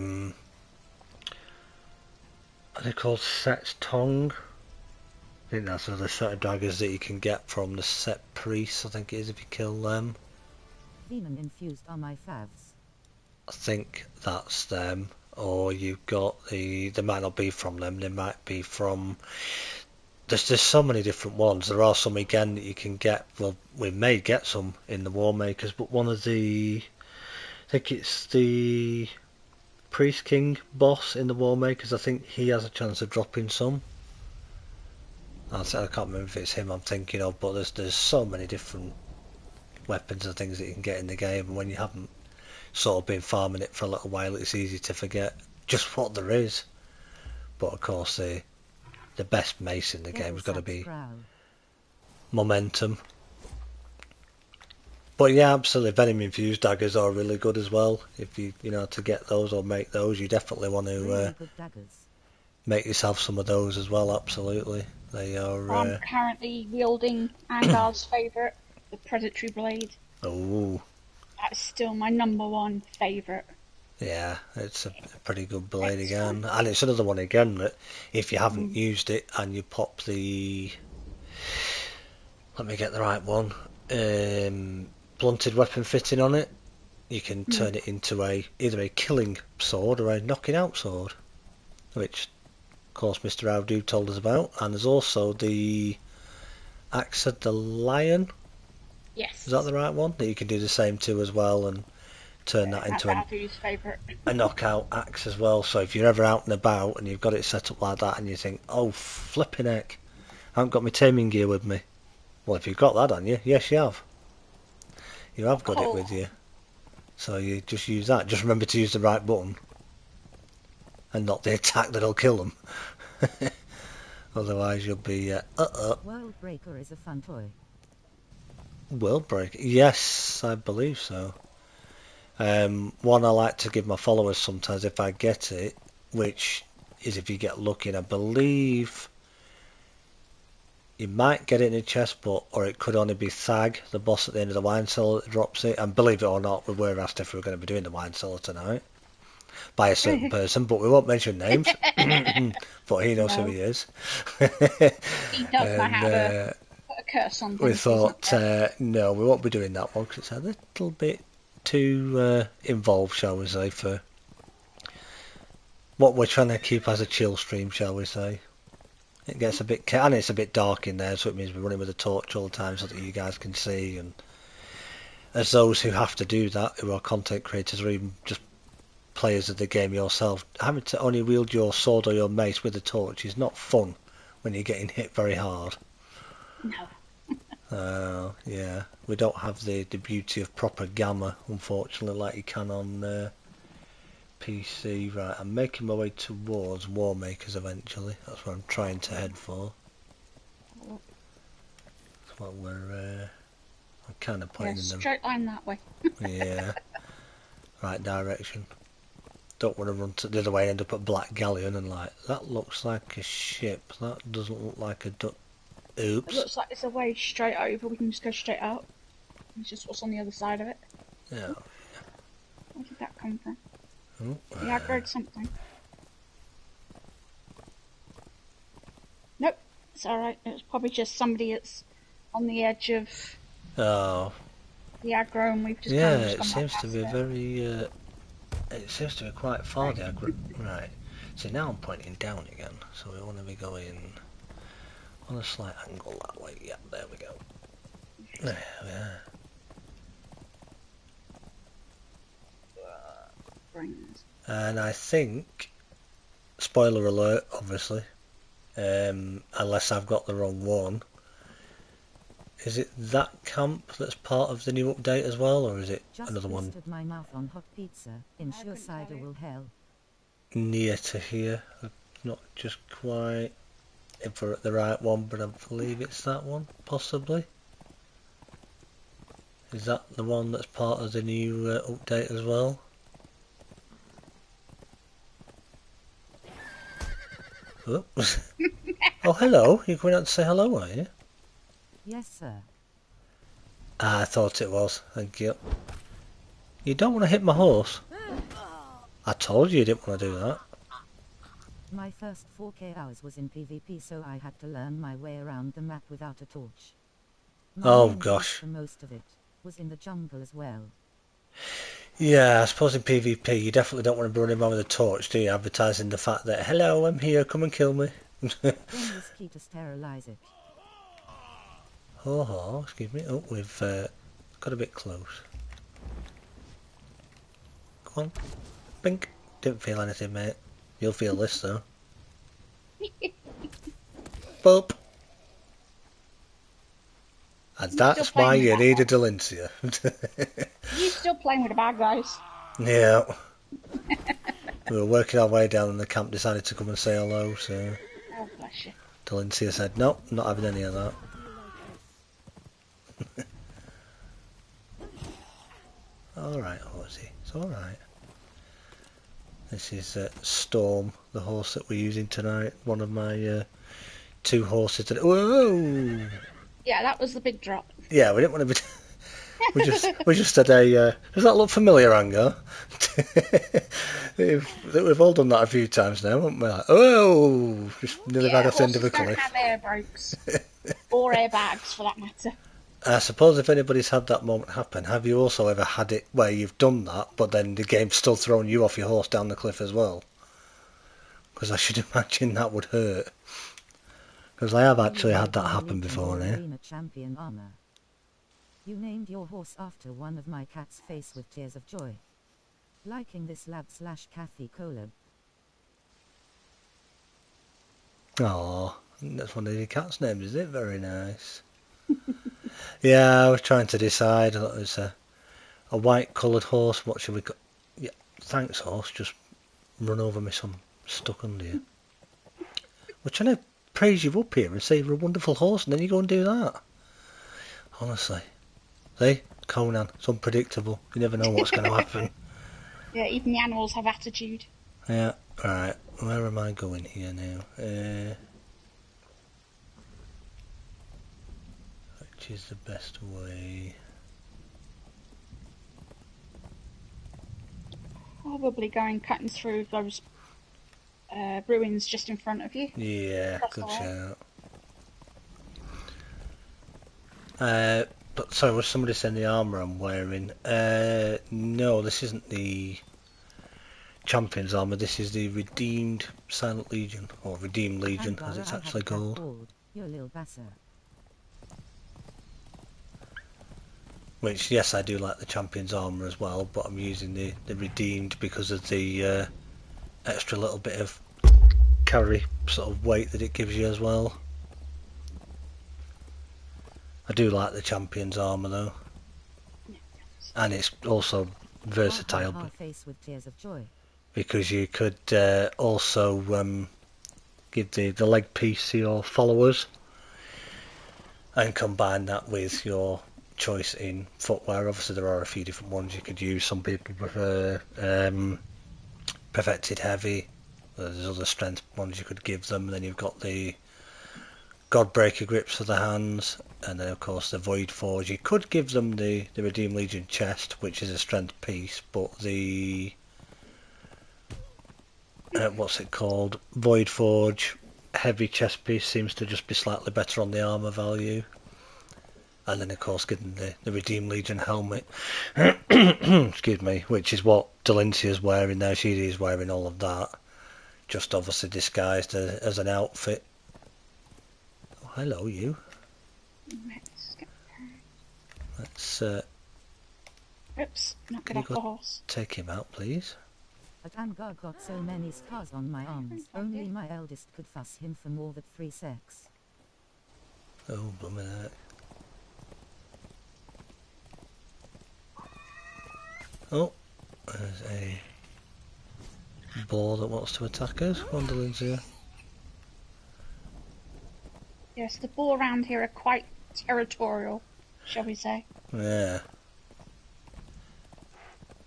they called Set's Tongue? I think that's another set of daggers that you can get from the Set Priests, I think it is, if you kill them. Demon infused are my favs. I think that's them. Or you've got they might not be from them, they might be from, there's so many different ones. There are some again that you can get, well, we may get some in the War Makers, but one of the, I think it's the Priest King boss in the War Makers, I think he has a chance of dropping some. I can't remember if it's him I'm thinking of, but there's so many different weapons and things that you can get in the game, and when you haven't sort of been farming it for a little while, it's easy to forget just what there is. But of course, the best mace in the game's got to be momentum. But yeah, absolutely, venom infused daggers are really good as well. If you know to get those or make those, you definitely want to Really good daggers. make yourself some of those as well. Absolutely, they are. I'm currently wielding Angar's favourite, the Predatory Blade. Oh, That's still my #1 favourite. yeah, it's a pretty good blade It's again, fun. and it's another one again that if you haven't used it and you pop the, let me get the right one, blunted weapon fitting on it, you can turn it into either a killing sword or a knocking out sword, which of course Mr. Howdo told us about. And there's also the Axe of the Lion. Yes. Is that the right one? That you can do the same to as well and turn that into That's favourite. a knockout axe as well. So if you're ever out and about and you've got it set up like that and you think, oh flipping heck, I haven't got my taming gear with me. Well, if you've got that on you, yes you have. You have got it with you. So you just use that. Just remember to use the right button and not the attack that'll kill them. Otherwise you'll be World Breaker is a fun toy. World Breaker? Yes, I believe so. One I like to give my followers sometimes if I get it, which is if you get lucky, and I believe you might get it in a chest, or it could only be Thag, the boss at the end of the wine cellar, that drops it. And believe it or not, we were asked if we were going to be doing the wine cellar tonight by a certain person, but we won't mention names. But he knows who he is. He does know how to put a curse on things. We thought, no, we won't be doing that one because it's a little bit too involved, shall we say, for what we're trying to keep as a chill stream, shall we say. It gets a bit, and it's a bit dark in there, so it means we're running with a torch all the time so that you guys can see. And as those who have to do that, who are content creators or even just players of the game yourself, having to only wield your sword or your mace with a torch is not fun when you're getting hit very hard. No. Yeah, we don't have the beauty of proper gamma, unfortunately, like you can on PC. Right, I'm making my way towards War Makers eventually. That's what I'm trying to head for. That's what we're I'm kind of pointing in the straight line that way. yeah, right direction. Don't want to run to the other way and end up at Black Galleon and like, that looks like a ship. That doesn't look like a oops. It looks like there's a way straight over. We can just go straight out. It's just what's on the other side of it. Yeah. Where did that come from? Oh, Yeah, I heard something. Nope, it's alright. It's probably just somebody that's on the edge of oh. the aggro, and we've just Yeah, kind of it seems to be very. It seems to be quite far the aggro. Right. See, now I'm pointing down again, so we want to be going on a slight angle that way. Yeah, there we go. There we are. And I think, spoiler alert, obviously, unless I've got the wrong one, is it that camp that's part of the new update as well, or is it Just another one my mouth on hot pizza. Ensure cider will hell. near to here? Not just quite if we're at the right one, but I believe it's that one, possibly. Is that the one that's part of the new update as well? Oops. Oh, hello. You're going out to say hello, are you? Yes, sir. I thought it was. Thank you. You don't want to hit my horse. I told you didn't want to do that. My first 4K hours was in PvP, so I had to learn my way around the map without a torch. Oh, gosh. For most of it was in the jungle as well. Yeah, I suppose in PvP you definitely don't want to be running around with a torch, do you? Advertising the fact that, hello, I'm here, come and kill me. Then was key to sterilize it. Oh, excuse me. Oh, we've got a bit close. Come on. Bink. Didn't feel anything, mate. You'll feel this, though. Boop. And that's playing why with you that need a guy. Delencia. You still playing with the bad guys? Yeah. We were working our way down and the camp decided to come and say hello, so Oh, bless you. Delencia said, nope, not having any of that. Alright, horsey, it's alright. This is Storm, the horse that we're using tonight. One of my 2 horses. Whoa! Yeah, that was the big drop. Yeah, we didn't want to be... we just had a... does that look familiar, Ango? We've all done that a few times now, haven't we? Like, oh! Just nearly had us into Horses the don't cliff. have air brakes. Or airbags, for that matter. I suppose if anybody's had that moment happen, have you also ever had it where you've done that, but then the game's still throwing you off your horse down the cliff as well? Because I should imagine that would hurt. Because I have actually had that happen before now. Arena champion armor. You named your horse after one of my cat's face with tears of joy. Liking this lab/Kathy collab. Oh, that's one of your cat's names, is it? Very nice. Yeah, I was trying to decide. It was a white coloured horse. What should we call? Yeah, thanks, horse. Just run over me some stuck under you. We're trying to praise you up here and say you're a wonderful horse, and then you go and do that. Honestly. See? Conan. It's unpredictable. You never know what's going to happen. Yeah, even the animals have attitude. Yeah. Right. Where am I going here now? Which is the best way? Probably going cutting through those ruins just in front of you. Yeah, Across good the way. shout. But sorry, was somebody saying the armour I'm wearing? No, this isn't the Champion's armour. This is the Redeemed Silent Legion, or Redeemed Legion, as it's actually called. Your little basser. Which, yes, I do like the Champion's armour as well, but I'm using the Redeemed because of the extra little bit of carry sort of weight that it gives you as well. I do like the Champion's armour though, and it's also versatile Face with tears of joy. because you could also give the leg piece to your followers and combine that with your choice in footwear. Obviously there are a few different ones you could use. Some people prefer Perfected Heavy. There's other strength ones you could give them. Then you've got the Godbreaker grips for the hands, and then of course the Void Forge. You could give them the Redeemed Legion chest, which is a strength piece, but the what's it called? Void Forge heavy chest piece seems to just be slightly better on the armour value. And then of course getting the Redeemed Legion helmet, excuse me, which is what Delencia's wearing now. She is wearing all of that, just obviously disguised as an outfit. Oh, hello you. Let's Oops, not get off the horse. take him out, please. But Angar got so many scars on my arms. Only my eldest could fuss him for more than 3 secs. Oh, blooming heck. Oh, there's a boar that wants to attack us. Wanderling's here. Yes, the boar around here are quite territorial, shall we say. Yeah.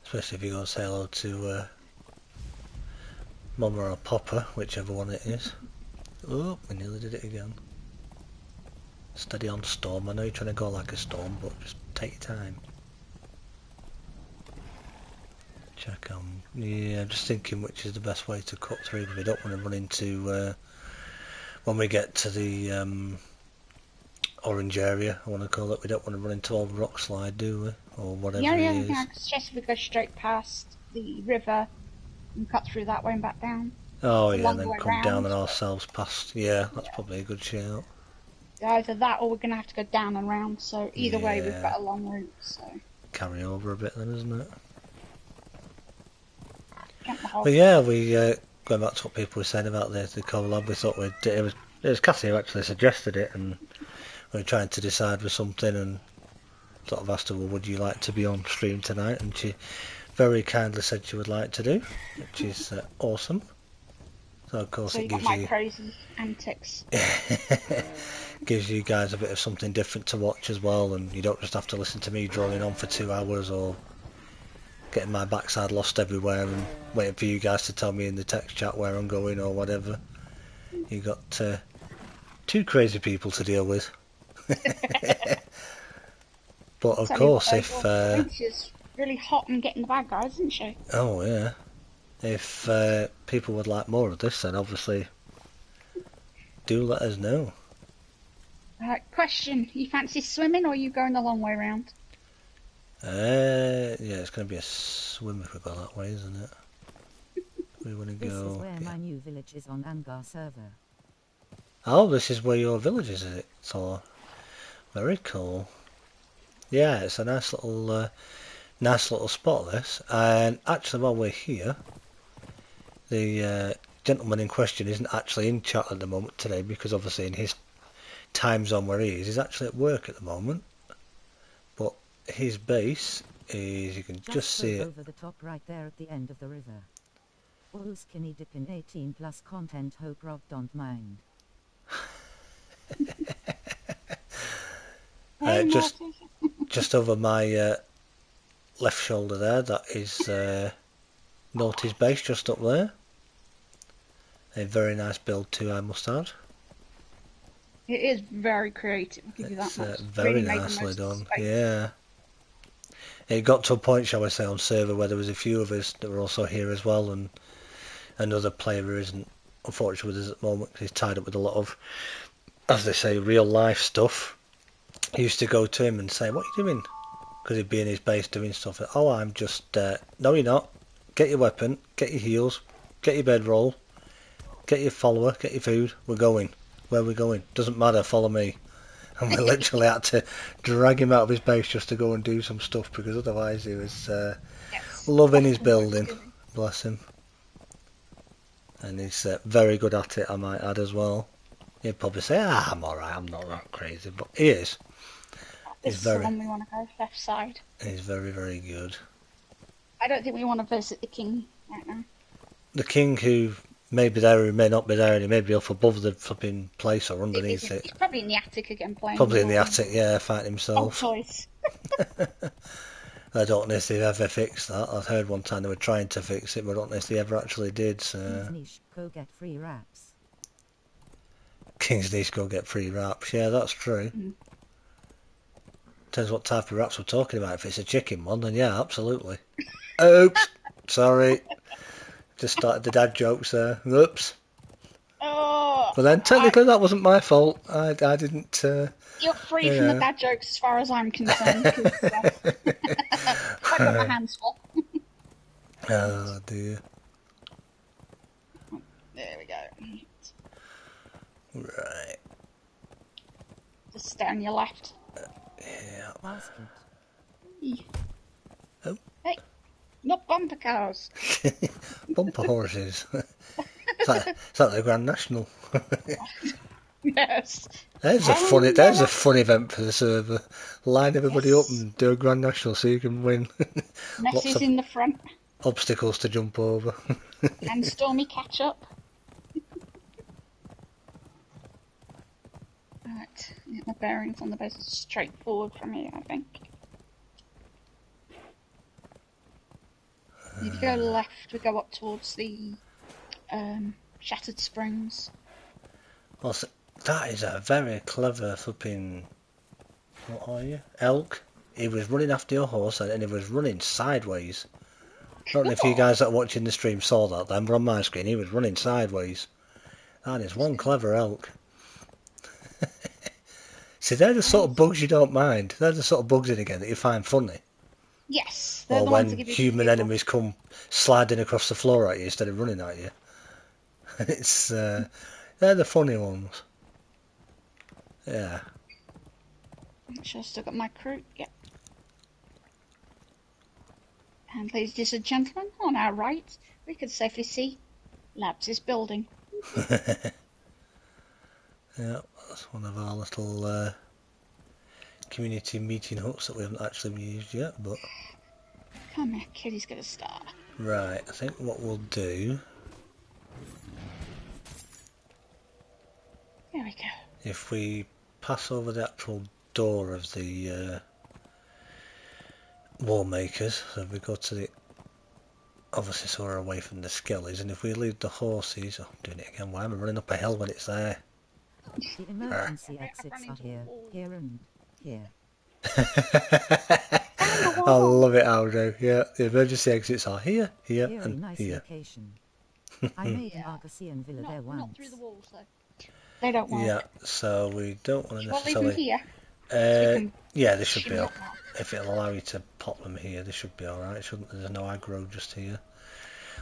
Especially if you go and say hello to Mama or Papa, whichever one it is. Oh, we nearly did it again. Steady on, Storm. I know you're trying to go like a storm, but just take your time. Check on. Yeah, I'm just thinking which is the best way to cut through, because we don't want to run into when we get to the orange area, I want to call it. We don't want to run into old rock slide, do we? Or whatever The only it other is. thing I could suggest, we go straight past the river and cut through that way and back down. Oh The yeah, and longer then way come down round. and ourselves past. Yeah, that's probably a good shout. Either that or we're going to have to go down and round, so either way we've Yeah. got a long route, so... Carry over a bit then, isn't it? Jump the hole. But yeah, we going back to what people were saying about the collab, we thought it was Cassie who actually suggested it, and we were trying to decide with something and sort of asked her, well, would you like to be on stream tonight? And she very kindly said she would like to do, which is awesome. So of course So it you got gives my you crazy antics. gives you guys a bit of something different to watch as well, and you don't just have to listen to me droning on for 2 hours or getting my backside lost everywhere and waiting for you guys to tell me in the text chat where I'm going or whatever. You got two crazy people to deal with. But of Tell you what, course, if she's really hot and getting the bad guys, isn't she? oh yeah, if people would like more of this, then obviously do let us know. Question: you fancy swimming, or are you going the long way round? Yeah, it's going to be a swim if we go that way, isn't it? We want to This go. is where Yeah. my new village is on Angar server. Oh, this is where your village is it? So very cool. Yeah, it's a nice little spot this. And actually, while we're here, the gentleman in question isn't actually in chat at the moment today because obviously in his time zone where he is, he's actually at work at the moment. But his base is, you can just see it. over the top right there at the end of the river. All skinny dipping 18 plus content, hope Rob don't mind. Hey, Just Marty. just over my left shoulder there, that is Naughty's base just up there. A very nice build too, I must add. It is very creative, I'll give you that It's much. very Really made the nicely most of done, space. yeah. It got to a point, shall we say, on server where there was a few of us that were also here as well, and another player who isn't unfortunately with us at the moment because he's tied up with a lot of, as they say, real life stuff. I used to go to him and say, what are you doing? Because he'd be in his base doing stuff. Oh, I'm just, no you're not. Get your weapon, get your heals, get your bedroll, get your follower, get your food. We're going. Where are we going? Doesn't matter, follow me. And we literally had to drag him out of his base just to go and do some stuff because otherwise he was Yes. loving his That's the most building. giving. Bless him. And he's very good at it, I might add as well. He'd probably say, I'm alright, I'm not that crazy, but he is. This He's is very, the one we want to go, left side. he's very, very good. I don't think we want to visit the king right now. The king who may be there, who may not be there, and he may be up above the flipping place or underneath it. He's probably in the attic again playing. Probably in the attic, yeah, fighting Oh, himself. toys. I don't know if they've ever fixed that. I've heard one time they were trying to fix it, but I don't know if they ever actually did. So. Niche, go get free wraps. King's Niche go get free wraps. Yeah, that's true. Mm. Depends what type of wraps we're talking about. If it's a chicken one, then yeah, absolutely. Oops, sorry. Just started the dad jokes there. Oops. Oh, But then technically that wasn't my fault. I didn't. you're free from the Yeah. dad jokes as far as I'm concerned. 'Cause, I got my hands full. Oh dear. There we go. Right. Just stay on your left. Yeah. Basket. Oh. Hey, not bumper cars. Bumper horses. It's like the Grand National. Yes. There's a fun event for the server. Line everybody up and do a Grand National so you can win. Lots Messi's of in the front obstacles to jump over. and Stormy catch up. Right, get my bearings on the base. Straightforward from here, I think. If you go left, we go up towards the Shattered Springs. Well, that is a very clever flipping. What are you? Elk. He was running after your horse and he was running sideways. I don't know if you guys that are watching the stream saw that then, but on my screen he was running sideways. That is one clever elk. See, they're the sort of bugs you don't mind. They're the sort of bugs in again that you find funny. Yes, they're Or the ones that when give you human the enemies come sliding across the floor at you instead of running at you. It's they're the funny ones. Yeah. Make sure I've still got my crew. Yep. And ladies and gentlemen, on our right, we can safely see Labs' building. Yeah, that's one of our little community meeting huts that we haven't actually used yet, but... Come here, Kitty's gonna start. Right, I think what we'll do... There we go. If we pass over the actual door of the wall makers, so if we go to the... Obviously, so we're away from the skellies, and if we leave the horses... Oh, I'm doing it again. Why am I running up a hill when it's there? The emergency exits are here, here and here. I love it, Aldo. Yeah, the emergency exits are here, here, Very and nice here. location. I made an Argosian villa there once. Not through the walls, though. They don't work. Yeah, so we don't want to Shall I leave them necessarily... here? So we can Yeah, they should be shimmy all... up now. If it'll allow you to pop them here, they should be alright, shouldn't there? There's no aggro just here.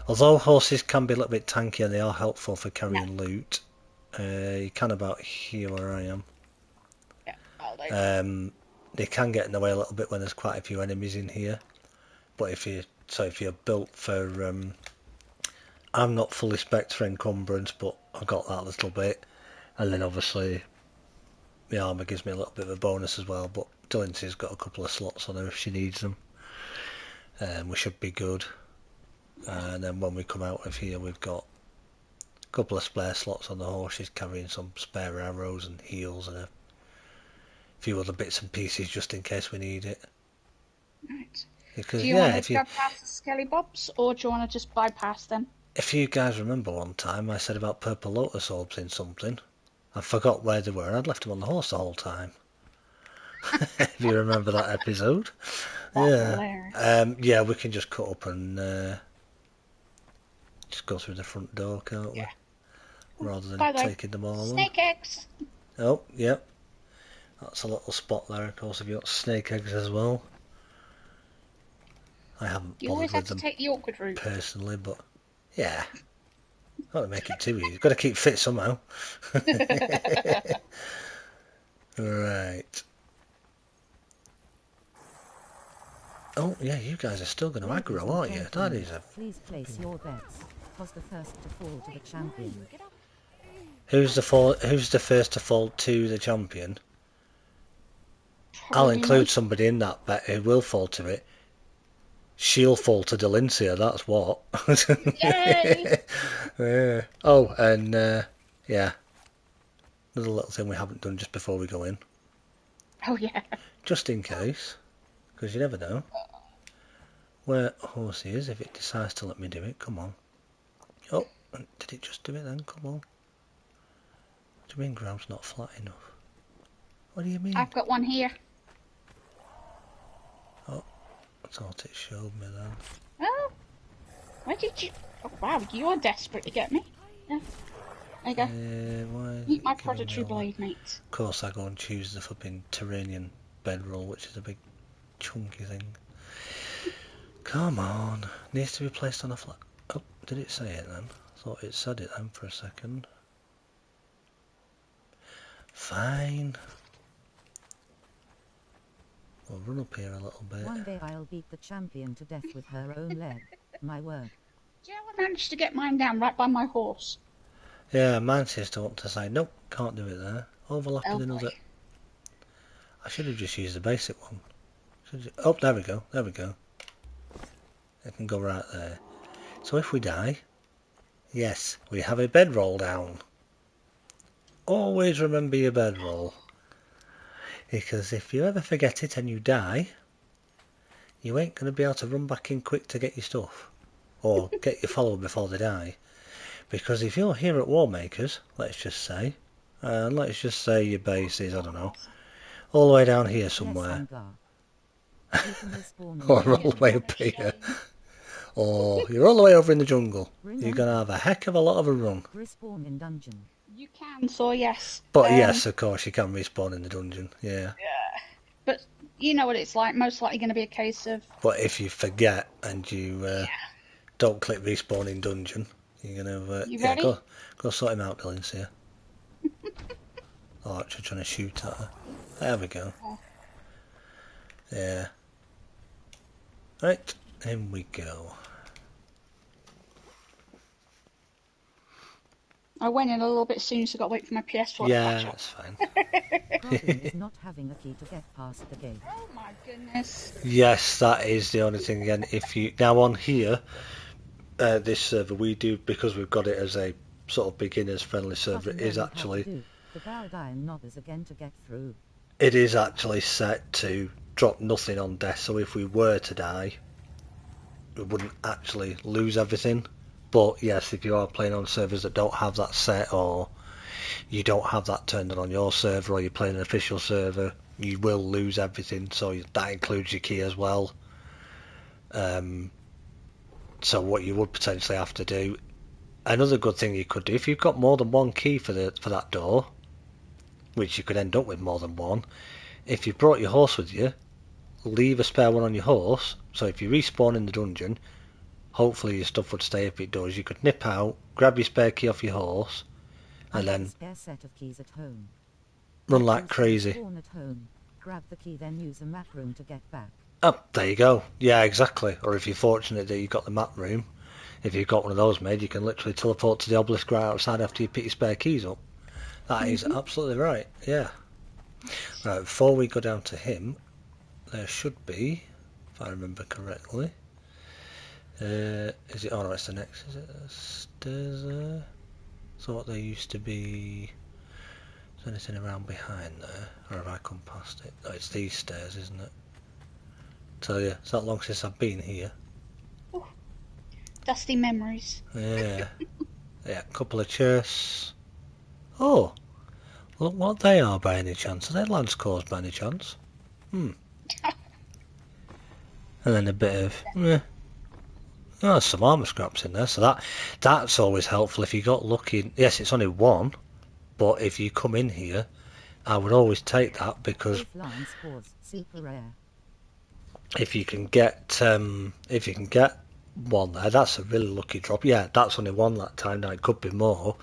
Although horses can be a little bit tanky and they are helpful for carrying loot, you can about here where I am. Yeah, I'll do. They can get in the way a little bit when there's quite a few enemies in here. But if you're built for... I'm not fully spec'd for encumbrance, but I've got that little bit. And then obviously the armour gives me a little bit of a bonus as well, but Delancey's got a couple of slots on her if she needs them. We should be good. And then when we come out of here, we've got a couple of spare slots on the horse. She's carrying some spare arrows and heals and a few other bits and pieces just in case we need it. Right. Because Do you want to go past the Skelly Bobs, or do you want to just bypass them? if you guys remember one time I said about purple lotus orbs in something, I forgot where they were. I'd left them on the horse the whole time. If you remember that episode. Yeah, we can just cut up and just go through the front door, can't we? Yeah. Rather than By the way, taking them all on. snake eggs. Oh, yep. That's a little spot there, of course, if you've got snake eggs as well. I haven't You bothered always have with to them take the awkward route. personally, but yeah. Got to make it too easy. Got to keep fit somehow. Right. Oh, yeah, you guys are still going to Ladies aggro, and aren't you? That gentlemen, is a... Please place your bets. Was the first to fall to the champion. Who's the first to fall to the champion? I'll Probably include not. somebody in that bet who will fall to it. She'll fall to Delincia, that's what. Yay! Yeah. Oh, and yeah, another little thing we haven't done just before we go in, Oh yeah. just in case, because you never know where Horsey is if it decides to let me do it. Come on. Oh, did it just do it then? Come on. What do you mean ground's not flat enough? What do you mean? I've got one here. Oh, I thought it showed me then. Oh. Why did you... Oh wow, you are desperate to get me. Yeah. There you go. Why is Eat it my giving me predatory all that? blade, mate. Of course I go and choose the flipping Terranian bedroll, which is a big chunky thing. Come on. Needs to be placed on a flat... Oh, did it say it then? I thought it said it then for a second. Fine. We'll run up here a little bit. One day I'll beat the champion to death with her own leg. My word. Do you know I managed to get mine down right by my horse? Yeah, mine says to want to say, nope, can't do it there. Overlapping Oh, another... boy. I should have just used the basic one. Oh, there we go, there we go. It can go right there. So if we die, yes, we have a bedroll down. Always remember your bedroll. Because if you ever forget it and you die, you ain't going to be able to run back in quick to get your stuff. Or get your follower before they die. Because if you're here at Warmakers, let's just say your base is, I don't know, all the way down here somewhere. Yes, you can respawn in Or the all the way up Shame. here. Or you're all the way over in the jungle. Bring You're on. going to have a heck of a lot of a run. Respawn in dungeon. You can, so yes. But yes, of course, you can respawn in the dungeon, yeah. But you know what it's like. Most likely going to be a case of... But if you forget and you don't click respawn in dungeon, you're going to... You yeah, ready? go sort him out, Dylan, see ya. Oh, actually trying to shoot at her. There we go. Oh. Yeah. Right, in we go. I went in a little bit soon, so I got to wait for my PS4 to Yeah, catch up. that's fine. Problem is not having a key to get past the gate. Oh my goodness. Yes, that is the only thing. Again, if you now on here, this server we do because we've got it as a sort of beginners friendly server. It Button is all we have to actually do, the guardian knobbers again to get through. it is actually set to drop nothing on death. So if we were to die, we wouldn't actually lose everything. But yes, if you are playing on servers that don't have that set, or you don't have that turned on your server, or you're playing an official server, you will lose everything. So that includes your key as well. So what you would potentially have to do, another good thing you could do, if you've got more than one key for that door, which you could end up with more than one, if you brought your horse with you, leave a spare one on your horse. So if you respawn in the dungeon, hopefully your stuff would stay. If it does, you could nip out, grab your spare key off your horse, I and have a then spare set of keys at home. run Also like crazy. Spawn at home, grab the key, then use the map room to get back. Oh, there you go. Yeah, exactly. Or if you're fortunate that you've got the map room, if you've got one of those made, you can literally teleport to the obelisk right outside after you pick your spare keys up. That is absolutely right, yeah. Right, before we go down to him, there should be, if I remember correctly, is it, oh no, it's the next, is it stairs there? Thought there used to be, is there anything around behind there, or have I come past it? Oh, it's these stairs, isn't it? Tell you, it's not long since I've been here. Ooh, dusty memories. Yeah. Yeah, a couple of chests. Oh, look what they are by any chance. Are they lance cores by any chance? And then a bit of, oh, there's some armour scraps in there, so that's always helpful if you got lucky. Yes, it's only one, but if you come in here, I would always take that, because Both lance cores, super rare. if you can get one there, that's a really lucky drop. Yeah, that's only one that time. Now it could be more,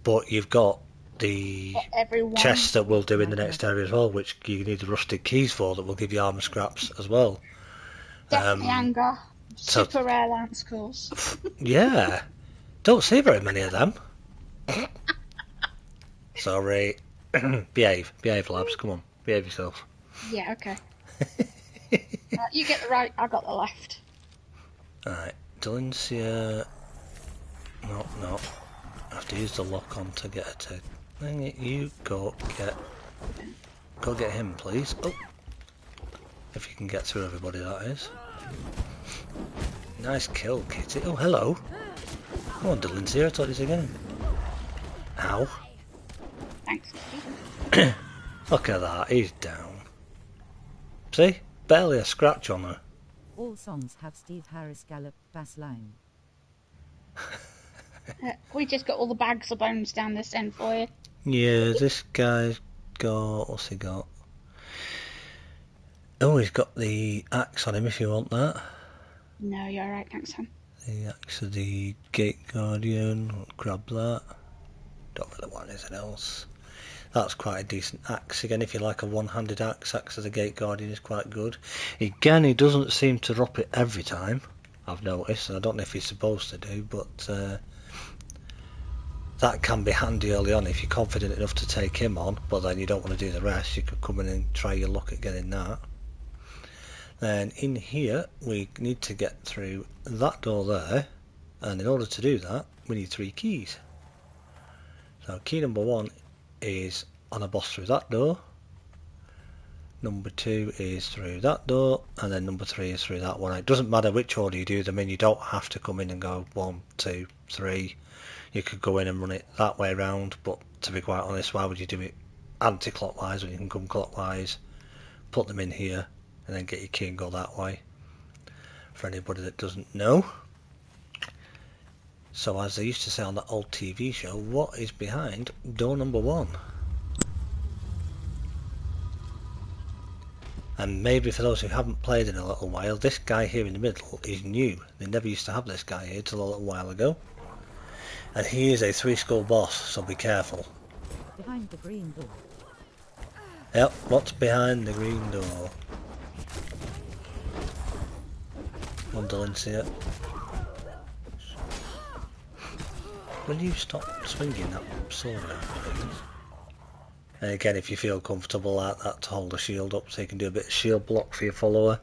but you've got the Everyone. chests that we'll do in the next area as well, which you need the rusted keys for, that will give you armour scraps as well. Definitely anger. so- Super rare lance calls. Yeah, don't see very many of them. Sorry. behave labs, come on, behave yourself. Yeah, okay. You get the right, I got the left. Alright, Delencia. No. I have to use the lock on to get her to. Dang it, you go get him, please. Oh, if you can get through everybody, that is. Nice kill, Kitty. Oh, hello. Come on, Delencia, I thought this again. Ow. Thanks. Look at that, he's down. See? Barely a scratch on her. All songs have Steve Harris Gallup bass line. We just got all the bags of bones down this end for you. Yeah, this guy's got... what's he got? Oh, he's got the axe on him if you want that. No, you're alright, thanks, Sam. The axe of the Gate Guardian. Grab that. Don't really want anything else. That's quite a decent axe. Again, if you like a one-handed axe, axe of the Gate Guardian is quite good. Again, he doesn't seem to drop it every time, I've noticed. And I don't know if he's supposed to do, but that can be handy early on if you're confident enough to take him on, but then you don't want to do the rest. You could come in and try your luck at getting that. Then in here, we need to get through that door there, and in order to do that, we need 3 keys. So key number 1 is on a boss through that door, number 2 is through that door, and then number 3 is through that one. It doesn't matter which order you do them in. You don't have to come in and go 1, 2, 3. You could go in and run it that way around, but to be quite honest, why would you do it anti-clockwise when you can come clockwise, put them in here, and then get your key and go that way, for anybody that doesn't know. So as they used to say on that old TV show, what is behind door number 1? And maybe for those who haven't played in a little while, this guy here in the middle is new. They never used to have this guy here till a little while ago. And he is a 3-skull boss, so be careful. Behind the green door. Yep, what's behind the green door? One Delencia. Will you stop swinging that sword out, please? And again, if you feel comfortable like that, to hold the shield up so you can do a bit of shield block for your follower,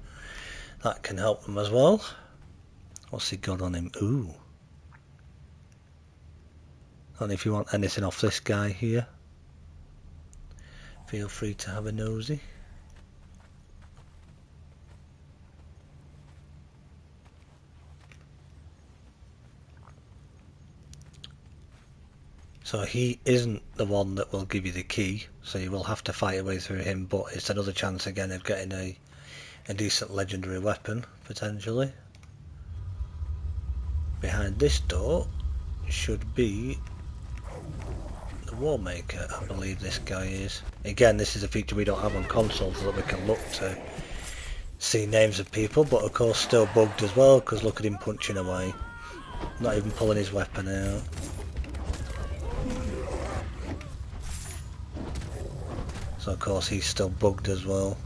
that can help them as well. What's he got on him? Ooh. And if you want anything off this guy here, feel free to have a nosy. So he isn't the one that will give you the key, so you will have to fight your way through him, but it's another chance again of getting a decent legendary weapon, potentially. Behind this door should be the War Maker, I believe this guy is. Again, this is a feature we don't have on console, so that we can look to see names of people, but of course still bugged as well, because look at him punching away. Not even pulling his weapon out. So of course he's still bugged as well.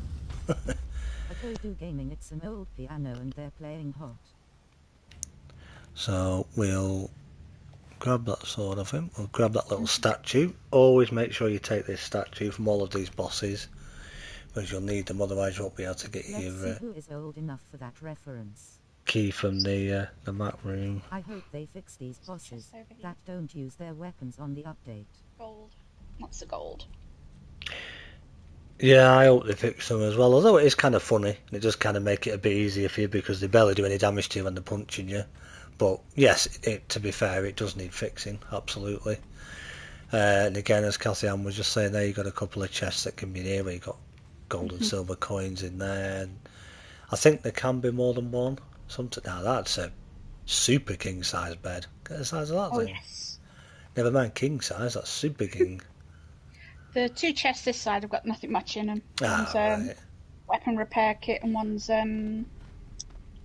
Akodo Gaming, it's an old piano and they're playing hot. So we'll grab that sword off him, we'll grab that little statue. Always make sure you take this statue from all of these bosses, because you'll need them, otherwise you won't be able to get Let's your see who is old enough for that reference. key from the map room. I hope they fix these bosses Just over here. that don't use their weapons on the update. Gold. What's the gold? Yeah, I hope they fix them as well, although it is kind of funny, and it does kind of make it a bit easier for you, because they barely do any damage to you when they're punching you. But yes, to be fair, it does need fixing, absolutely. And again, as Kathy Ann was just saying there, you've got a couple of chests that can be here where you've got gold and silver coins in there. And I think there can be more than one. Now that's a super king size bed. Get the size of that Oh, thing. yes. Never mind king size, that's super king. The two chests this side have got nothing much in them. Ah, One's right. weapon repair kit and one's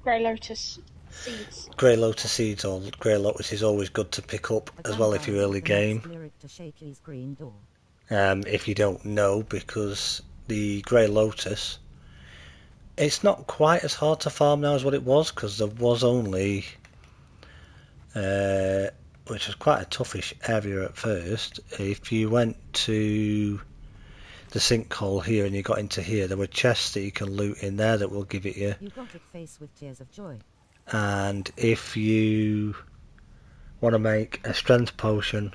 Grey Lotus seeds. Grey Lotus seeds or Grey Lotus is always good to pick up as well if you're early game. Lyric to Shakely's Green Door. If you don't know, because the Grey Lotus, it's not quite as hard to farm now as what it was, because there was only, which was quite a toughish area at first. If you went to the sinkhole here and you got into here, there were chests that you can loot in there that will give it you. You got it face with tears of joy. And if you want to make a strength potion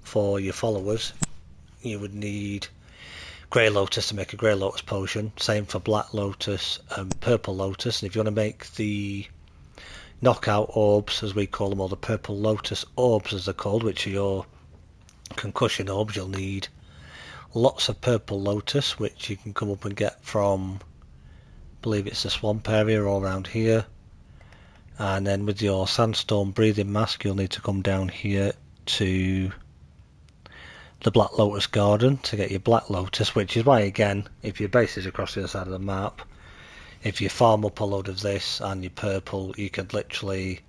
for your followers, you would need Grey Lotus to make a Grey Lotus potion. Same for Black Lotus and Purple Lotus. And if you want to make the knockout orbs, as we call them, or the Purple Lotus orbs as they're called, which are your concussion orbs, you'll need lots of Purple Lotus, which you can come up and get from, I believe it's the swamp area or around here. And then with your Sandstorm breathing mask, you'll need to come down here to the Black Lotus Garden to get your Black Lotus, which is why, again, if your base is across the other side of the map, if you farm up a load of this and your purple, you could literally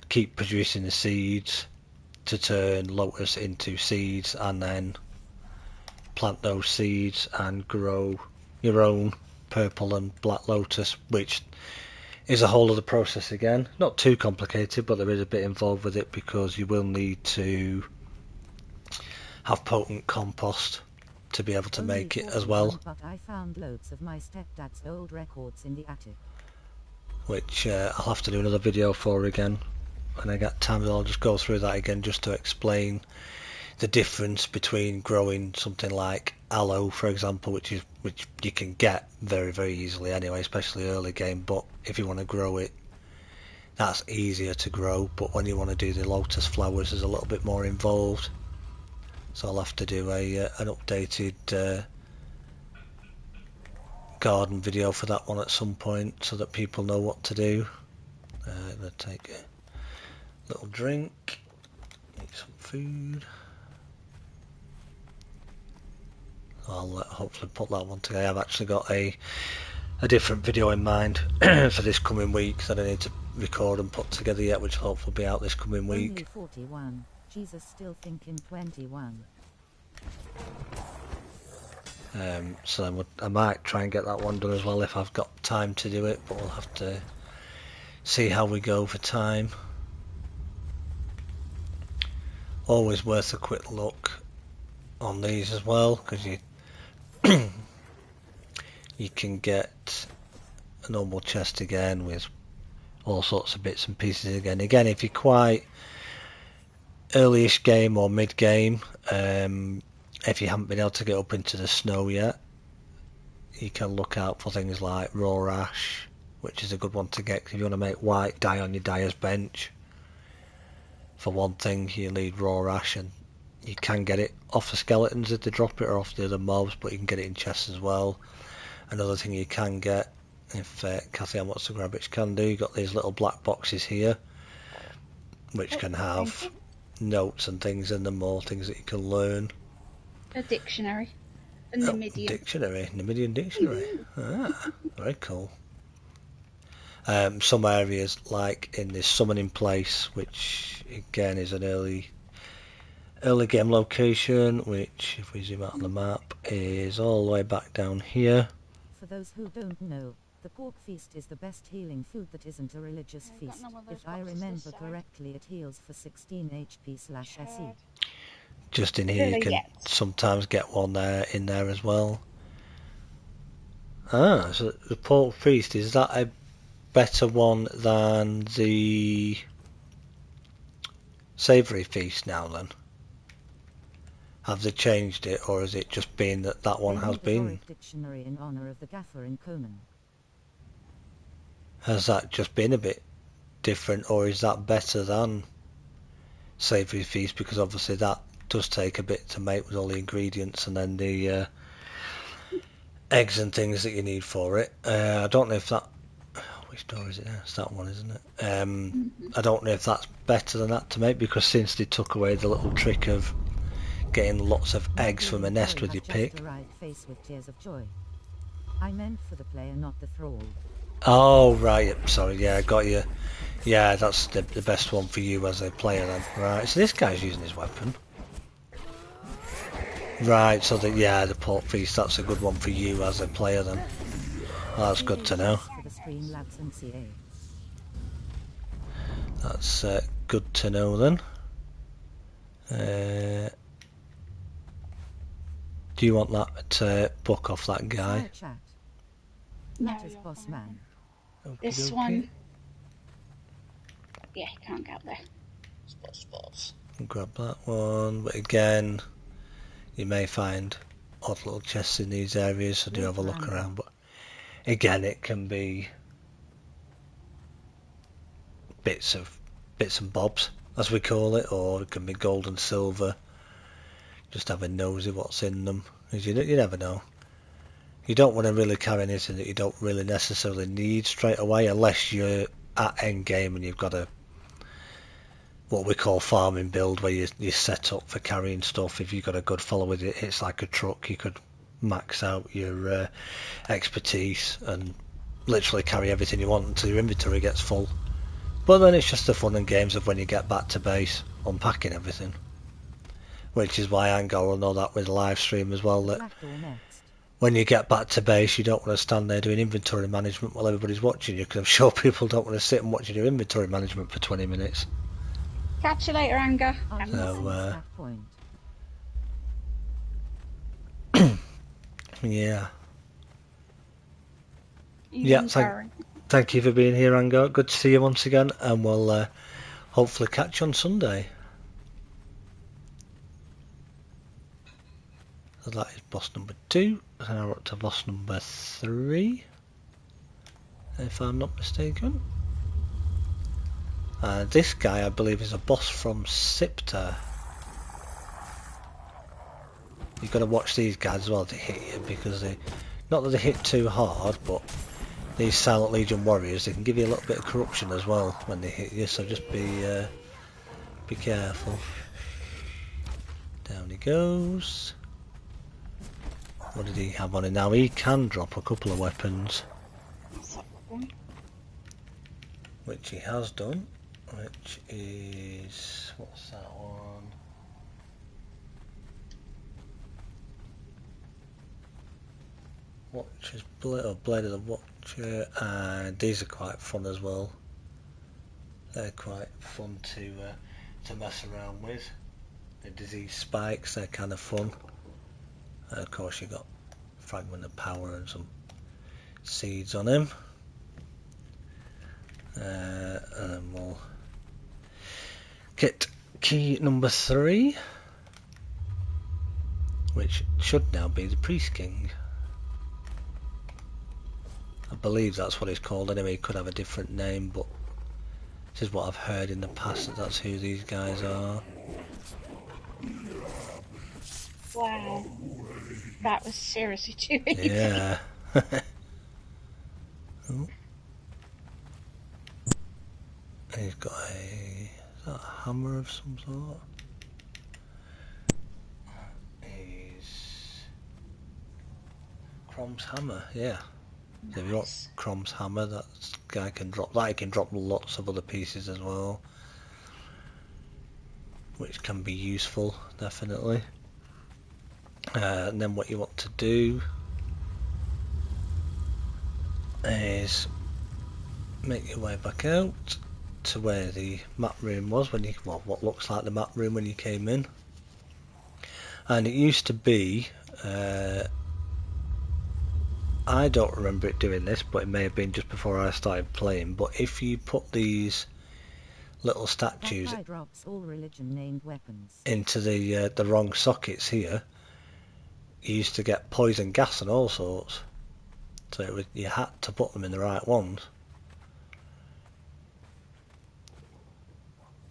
keep producing the seeds to turn Lotus into seeds, and then plant those seeds and grow your own purple and Black Lotus, which is a whole other process again. Not too complicated, but there is a bit involved with it, because you will need to have potent compost to be able to Only make it as 41, well, But I found loads of my stepdad's old records in the attic. which I'll have to do another video for again when I get time. I'll just go through that again just to explain the difference between growing something like aloe, for example, which you can get very, very easily anyway, especially early game. But if you want to grow it, that's easier to grow. But when you want to do the lotus flowers, there's a little bit more involved. So I'll have to do an updated garden video for that one at some point, so that people know what to do. I'm going to take a little drink, eat some food. I'll hopefully put that one together. I've actually got a different video in mind for this coming week that I need to record and put together yet, which will hopefully be out this coming week. Only 41. Jesus still thinking 21. So I might try and get that one done as well if I've got time to do it, but we'll have to see how we go for time. Always worth a quick look on these as well, because you you can get a normal chest again with all sorts of bits and pieces again. Again, if you're quite early-ish game or mid-game, if you haven't been able to get up into the snow yet, you can look out for things like raw ash, which is a good one to get if you want to make white dye on your dyer's bench. For one thing, you need raw ash, and you can get it off the skeletons if they drop it, or off the other mobs, but you can get it in chests as well. Another thing you can get, if Kathy wants to grab it, she can do. You've got these little black boxes here, which can have notes and things in them, or things that you can learn. A dictionary. A Numidian. Numidian dictionary. Very cool. Some areas, like in this summoning place, which again is an early game location, which, if we zoom out on the map, is all the way back down here. For those who don't know, the pork feast is the best healing food that isn't a religious Yeah, feast. got none of those If I boxes remember this side. correctly, it heals for 16 HP/SE. Just in here, you can Yes. sometimes get one there in there as well. So the pork feast, is that a better one than the savoury feast now then? Have they changed it, or has it just been that one has They made a been? Doric dictionary in honor of the gaffer in Conan. Has that just been a bit different, or is that better than savoury feast? Because obviously that does take a bit to make with all the ingredients and then the eggs and things that you need for it. I don't know if that... Which door is it? It's that one, isn't it? I don't know if that's better than that to make, because since they took away the little trick of getting lots of eggs from a nest with your pick. Just arrived face with tears of joy. I meant for the player, not the thrall. Oh, right. Sorry, yeah, I got you. Yeah, that's the best one for you as a player then. Right, so this guy's using his weapon. Right, so the pork feast, that's a good one for you as a player then. Well, that's good to know. For the Streamlabs and CA. That's good to know then. Do you want that book off that guy? Side chat. No, That is you're boss fine. man. This Okey-dokey. one. Yeah, can't get up there. Spots. Grab that one, but again, you may find odd little chests in these areas, so do have a look around. But again, it can be bits and bobs, as we call it, or it can be gold and silver. Just have a nosy what's in them, because you never know. You don't want to really carry anything that you don't really necessarily need straight away, unless you're at end game and you've got a what we call farming build, where you're set up for carrying stuff. If you've got a good follow with it, it's like a truck. You could max out your expertise and literally carry everything you want until your inventory gets full. But then it's just the fun and games of when you get back to base, unpacking everything. Which is why Angor will know that with live stream as well, that Black door next. when you get back to base, you don't want to stand there doing inventory management while everybody's watching you, because I'm sure people don't want to sit and watch you do inventory management for 20 minutes. Catch you later, Anger. Are you So, seeing that point? Yeah. Yeah, Thank you for being here, Angor. Good to see you once again, and we'll hopefully catch you on Sunday. So that is boss number 2, and now we're up to boss number 3, if I'm not mistaken. This guy, I believe, is a boss from Sipta. You've got to watch these guys as well to hit you, because not that they hit too hard, but these Silent Legion warriors, they can give you a little bit of corruption as well when they hit you, so just be careful. Down he goes. What did he have on him? Now he can drop a couple of weapons, which he has done, which is... what's that one? Watcher's Blade of the Watcher, and these are quite fun as well. They're quite fun to mess around with. The disease spikes, they're kind of fun. And of course you got fragment of power and some seeds on him. And then we'll get key number 3, which should now be the Priest King. I believe that's what it's called anyway. It could have a different name, but this is what I've heard in the past, that that's who these guys are. Wow. That was seriously too easy. Yeah. Oh. He's got is that a hammer of some sort? He's Crom's hammer, yeah. So if you want Crom's hammer, that guy can drop that. He can drop lots of other pieces as well, which can be useful, definitely. And then what you want to do is make your way back out to where the map room was when you, well, what looks like the map room when you came in. And it used to be, I don't remember it doing this, but it may have been just before I started playing, but if you put these little statues drops all religion named weapons into the wrong sockets here, you used to get poison gas and all sorts. So it was, you had to put them in the right ones.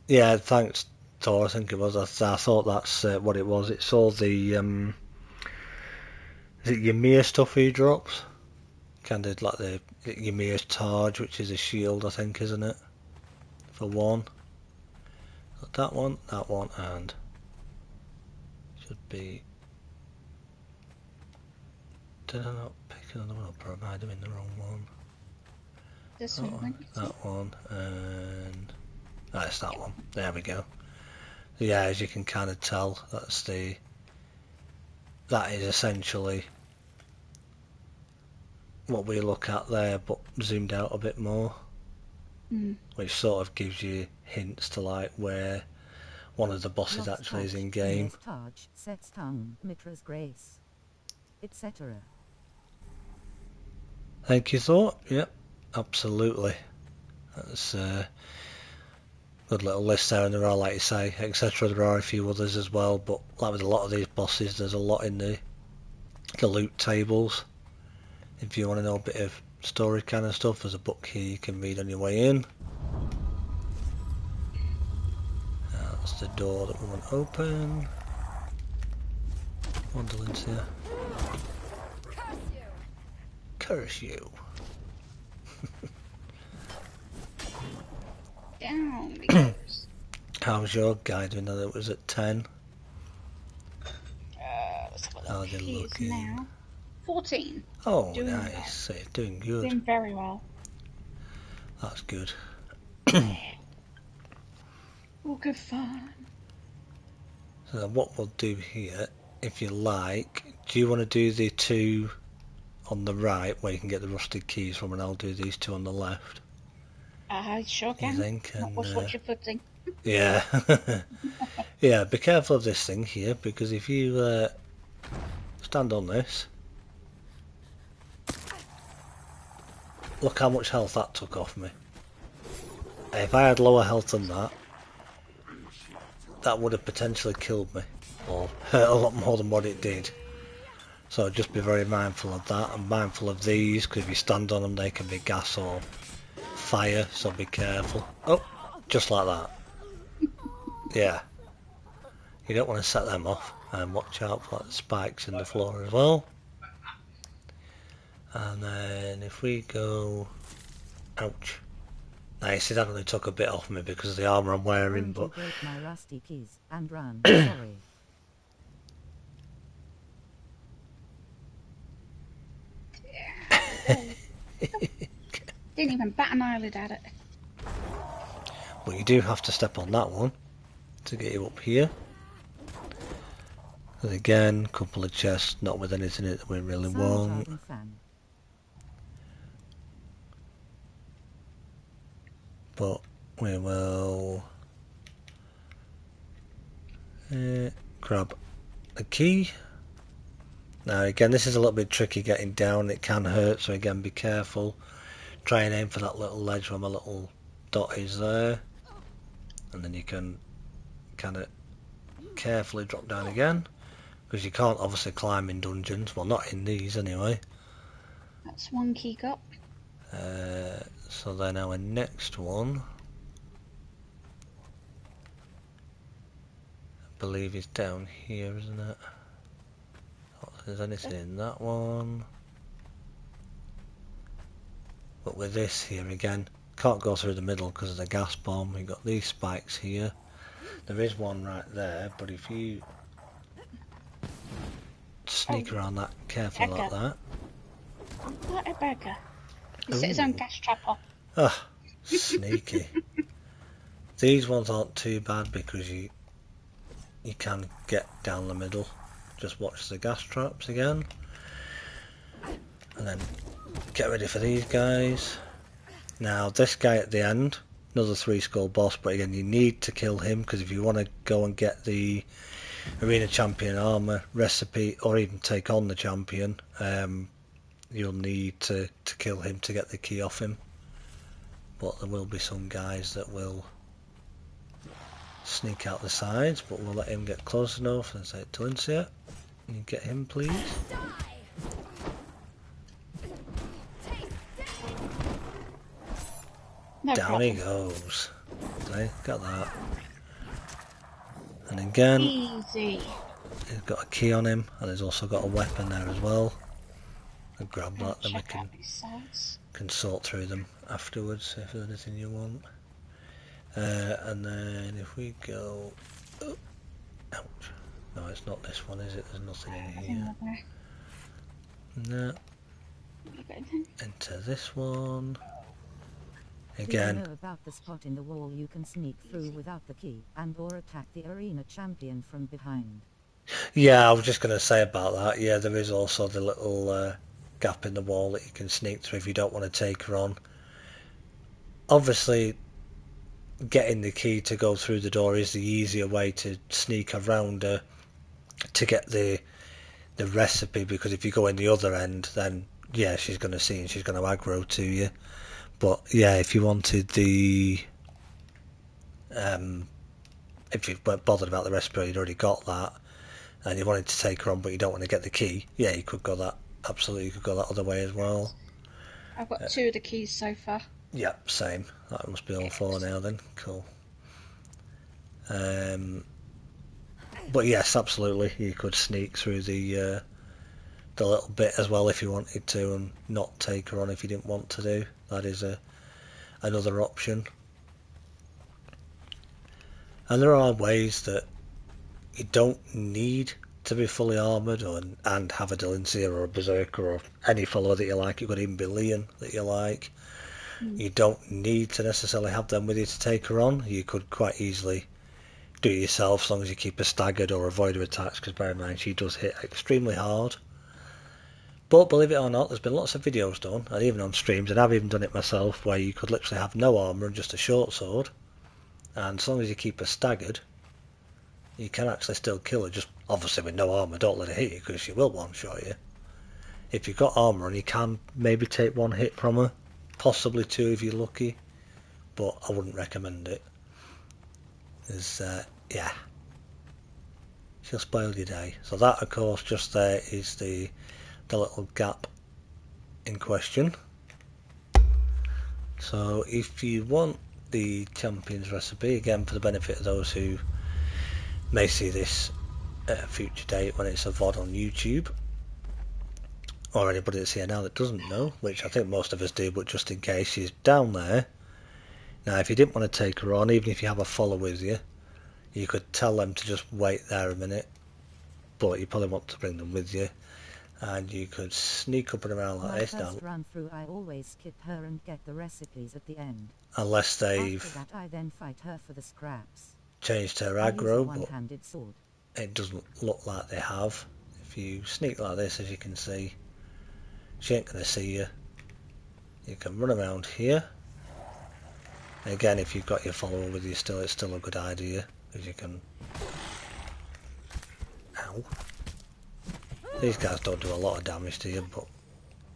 Yeah, thanks, Thor. I think it was. I thought that's what it was. It's all the is it Ymir stuff he drops? Kind of like the Ymir's Targe, which is a shield, I think, isn't it? For one. Got that one, and should be. Did I not pick another one up, or am I doing the wrong one? This That one. and that's that one. There we go. Yeah, as you can kind of tell, that is essentially what we look at there, but zoomed out a bit more, which sort of gives you hints to like where one of the bosses Lock's actually is touch, in game. Ymir's Targe, Set's tongue, Mitra's grace, etc. Thank you, Thor. Yep, absolutely. That's a good little list there, and there are, like you say, etc. There are a few others as well, but like with a lot of these bosses, there's a lot in the loot tables. If you want to know a bit of story kind of stuff, there's a book here you can read on your way in. That's the door that we want open. Wonderland's here. Curse you. Down because How's your guy doing now that it was at 10? let's have a How look. they He is looking? now 14. Oh, Doing nice. well. So you're doing good. Doing very well. That's good. All good fun. So what we'll do here, if you like, do you want to do the two on the right where you can get the rusted keys from, and I'll do these two on the left? I sure You can. think? Not And, watch what you're putting. yeah. Yeah, be careful of this thing here, because if you stand on this, look how much health that took off me. If I had lower health than that, that would have potentially killed me, or hurt a lot more than what it did. So just be very mindful of that, and mindful of these, because if you stand on them they can be gas or fire, so be careful. Oh, just like that. Yeah. You don't want to set them off, and watch out for like, the spikes in the floor as well. And then if we go... Ouch. Now you see that only took a bit off me because of the armour I'm wearing, Won't you but... break my rusty keys and run? Sorry. Didn't even bat an eyelid at it. Well, you do have to step on that one to get you up here. And again, a couple of chests, not with anything in it that we really want. But we will... grab the key. Now again, this is a little bit tricky getting down, it can hurt, so again be careful. Try and aim for that little ledge where my little dot is there, and then you can kind of carefully drop down again, because you can't obviously climb in dungeons, well not in these anyway. That's one key got. So then our next one, I believe, is down here, isn't it? Not that there's anything in that one. But with this here again, can't go through the middle because of the gas bomb. We've got these spikes here. There is one right there, but if you sneak around that carefully like that. What a beggar. He set his own gas trap off. Ah, sneaky. These ones aren't too bad because you can get down the middle. Just watch the gas traps again. And then get ready for these guys. Now this guy at the end, another 3 skull boss, but again you need to kill him because if you want to go and get the arena champion armor recipe or even take on the champion, you'll need to kill him to get the key off him. But there will be some guys that will sneak out the sides, but we'll let him get close enough and say, Talincia, can you get him please? No Down problem. he goes. Okay, got that. And again, Easy. he's got a key on him, and he's also got a weapon there as well. I'll grab that, then we Check out these sides. can sort through them afterwards if there's anything you want. And then if we go... Oh, ouch. No, it's not this one, is it? There's nothing in here. No. Enter this one. Again. Do you know about the spot in the wall you can sneak through without the key and or attack the arena champion from behind? Yeah, I was just going to say about that. Yeah, there is also the little gap in the wall that you can sneak through if you don't want to take her on. Obviously, getting the key to go through the door is the easier way to sneak around her to get the recipe, because if you go in the other end, then yeah, she's going to see and she's going to aggro to you. But yeah, if you wanted the if you weren't bothered about the recipe, you'd already got that, and you wanted to take her on but you don't want to get the key, yeah, you could go that, absolutely, you could go that other way as well. I've got 2 of the keys so far. Yep, same. That must be all 4 now then. Cool. But yes, absolutely, you could sneak through the little bit as well if you wanted to, and not take her on if you didn't want to do. That is another option. And there are ways that you don't need to be fully armoured and have a Delincia or a Berserker or any follower that you like. It could even be Leon that you like. You don't need to necessarily have them with you to take her on. You could quite easily do it yourself as long as you keep her staggered or avoid her attacks, because bear in mind she does hit extremely hard. But believe it or not, there's been lots of videos done, and even on streams, and I've even done it myself, where you could literally have no armour and just a short sword, and as long as you keep her staggered, you can actually still kill her. Just obviously with no armour, don't let her hit you because she will one-shot you. If you've got armour on, you can maybe take 1 hit from her, possibly 2 if you're lucky, but I wouldn't recommend it. There's, yeah, she'll spoil your day. So that, of course, just there is the little gap in question. So if you want the champion's recipe, again for the benefit of those who may see this at a future date when it's a VOD on YouTube, or anybody that's here now that doesn't know, which I think most of us do, but just in case, she's down there. Now if you didn't want to take her on, even if you have a follower with you, you could tell them to just wait there a minute, but you probably want to bring them with you, and you could sneak up and around like this. My Now, first run through I always skip her and get the recipes at the end. unless they've After that I then fight her for the scraps. changed her I use a aggro, but one-handed sword. it doesn't look like they have. If you sneak like this, as you can see, she ain't going to see you. You can run around here. Again, if you've got your follower with you still, it's still a good idea, because you can Ow. These guys don't do a lot of damage to you, but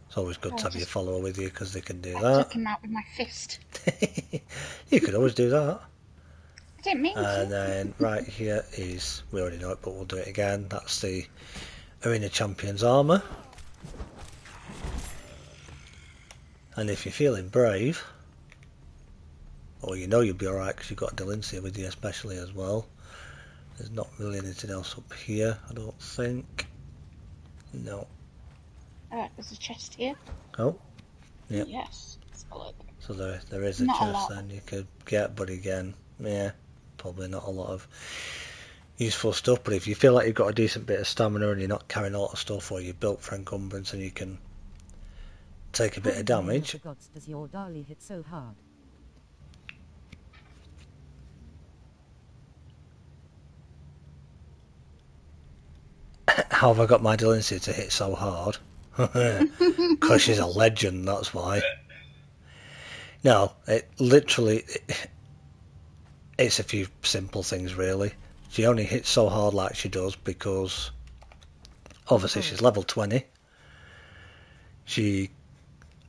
it's always good to have your follower with you because they can do I that. took him out with my fist. You could always do that. I didn't mean And to. then right here is, we already know it, but we'll do it again. That's the Arena Champion's armour. And if you're feeling brave, or you know you'll be alright because you've got Delincia with you especially as well. There's not really anything else up here, I don't think. No. Alright, there's a chest here. Oh, yep. Yes. Solid. So there is a Not a chest lot. then you could get, but again, yeah, probably not a lot of useful stuff. But if you feel like you've got a decent bit of stamina and you're not carrying a lot of stuff, or you're built for encumbrance and you can take a bit of damage. What gods does your Dali hit so hard? How have I got my Delincia to hit so hard? Because she's a legend, that's why. No, it's a few simple things really. She only hits so hard like she does because obviously she's level 20. She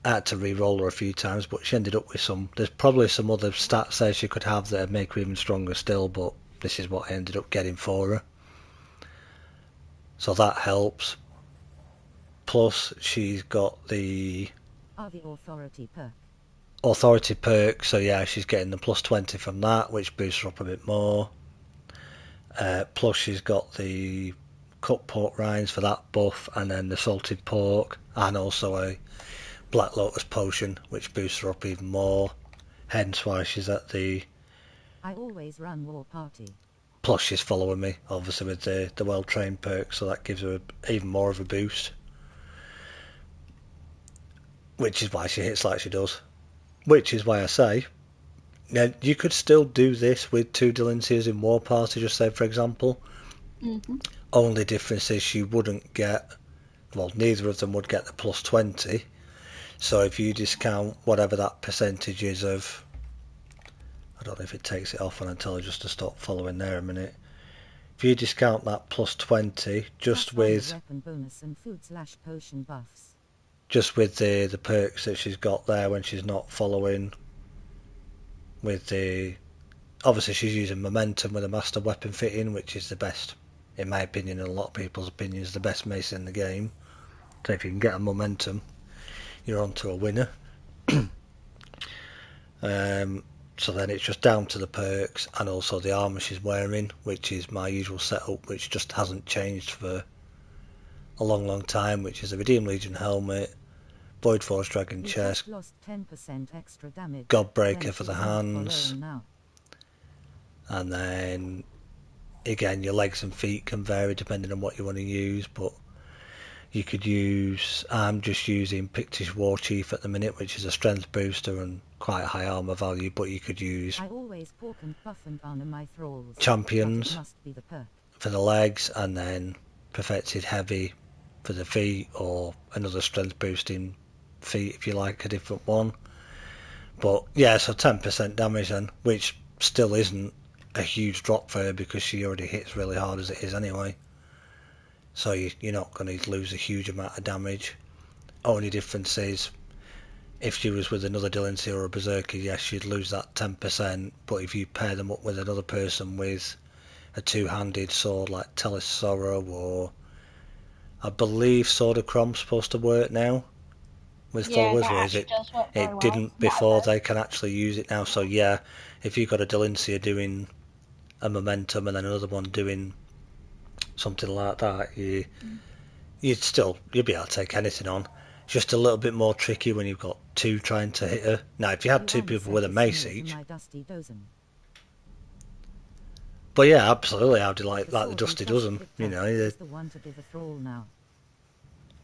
had to re-roll her a few times, but she ended up with there's probably some other stats there she could have that make her even stronger still, but this is what I ended up getting for her. So that helps. Plus she's got the authority perk. So yeah, she's getting the plus 20 from that, which boosts her up a bit more. Plus she's got the cut pork rinds for that buff, and then the salted pork, and also a Black Lotus potion, which boosts her up even more. Hence why she's at the... I always run war party. Plus she's following me, obviously, with the well-trained perk, so that gives her even more of a boost. Which is why she hits like she does. Which is why I say, now you could still do this with 2 Delincias in war party, just say for example. Only difference is you wouldn't get, well, neither of them would get the plus 20. So if you discount whatever that percentage is of, I don't know if it takes it off and I tell her just to stop following there a minute. If you discount that plus 20 just with weapon bonus and food/potion buffs. Just with the perks that she's got there when she's not following, with the, obviously she's using momentum with a master weapon fitting, which is the best, in my opinion and a lot of people's opinions, the best mace in the game. So if you can get a momentum, you're on to a winner. So then it's just down to the perks and also the armour she's wearing, which is my usual setup, which just hasn't changed for a long time, which is a Redeemed Legion helmet, Void Force Dragon chest, lost 10% extra damage. Godbreaker for the hands, and then again your legs and feet can vary depending on what you want to use, but you could use, I'm just using Pictish War Chief at the minute, which is a strength booster and quite high armour value, but you could use I always pork and buff and honor my thralls, champions must be the perk. For the legs, and then Perfected Heavy for the feet, or another strength boosting feet if you like a different one. But yeah, so 10% damage then, which still isn't a huge drop for her because she already hits really hard as it is anyway. So you're not going to lose a huge amount of damage. Only difference is if she was with another Delincia or a Berserker, yes, she'd lose that 10%, but if you pair them up with another person with a two-handed sword like Telis Sorrow, or I believe Sword of Crom's supposed to work now with followers, whereas it didn't before. They can actually use it now. So yeah, if you've got a Delincia doing a momentum and then another one doing something like that, you'd be able to take anything on. It's just a little bit more tricky when you've got 2 trying to hit her. Now if you had 2 people with a mace each, but yeah, absolutely, I'd like the Dusty Dozen, you know.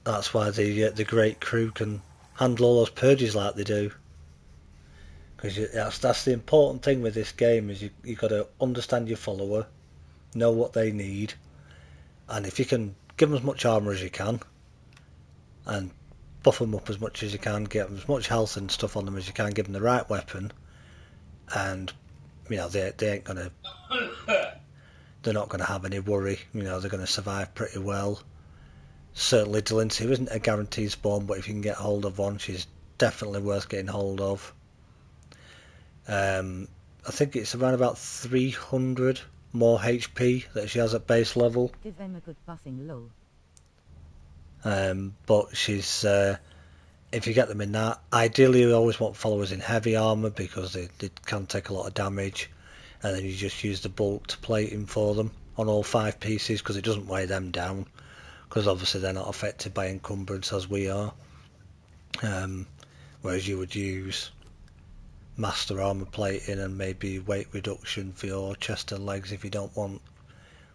That's why the great crew can handle all those purges like they do. Because that's the important thing with this game, is you've got to understand your follower, know what they need, and if you can give them as much armour as you can, and buff them up as much as you can, get them as much health and stuff on them as you can, give them the right weapon, and you know they ain't gonna they're not going to have any worry. You know, they're going to survive pretty well. Certainly Delancey isn't a guaranteed spawn, but if you can get hold of one, she's definitely worth getting hold of. I think it's around about 300 more HP that she has at base level. Give them a good buffing low. But she's if you get them in that, ideally you always want followers in heavy armour because they can take a lot of damage, and then you just use the bulk plating for them on all 5 pieces because it doesn't weigh them down, because obviously they're not affected by encumbrance as we are, whereas you would use master armour plating and maybe weight reduction for your chest and legs if you don't want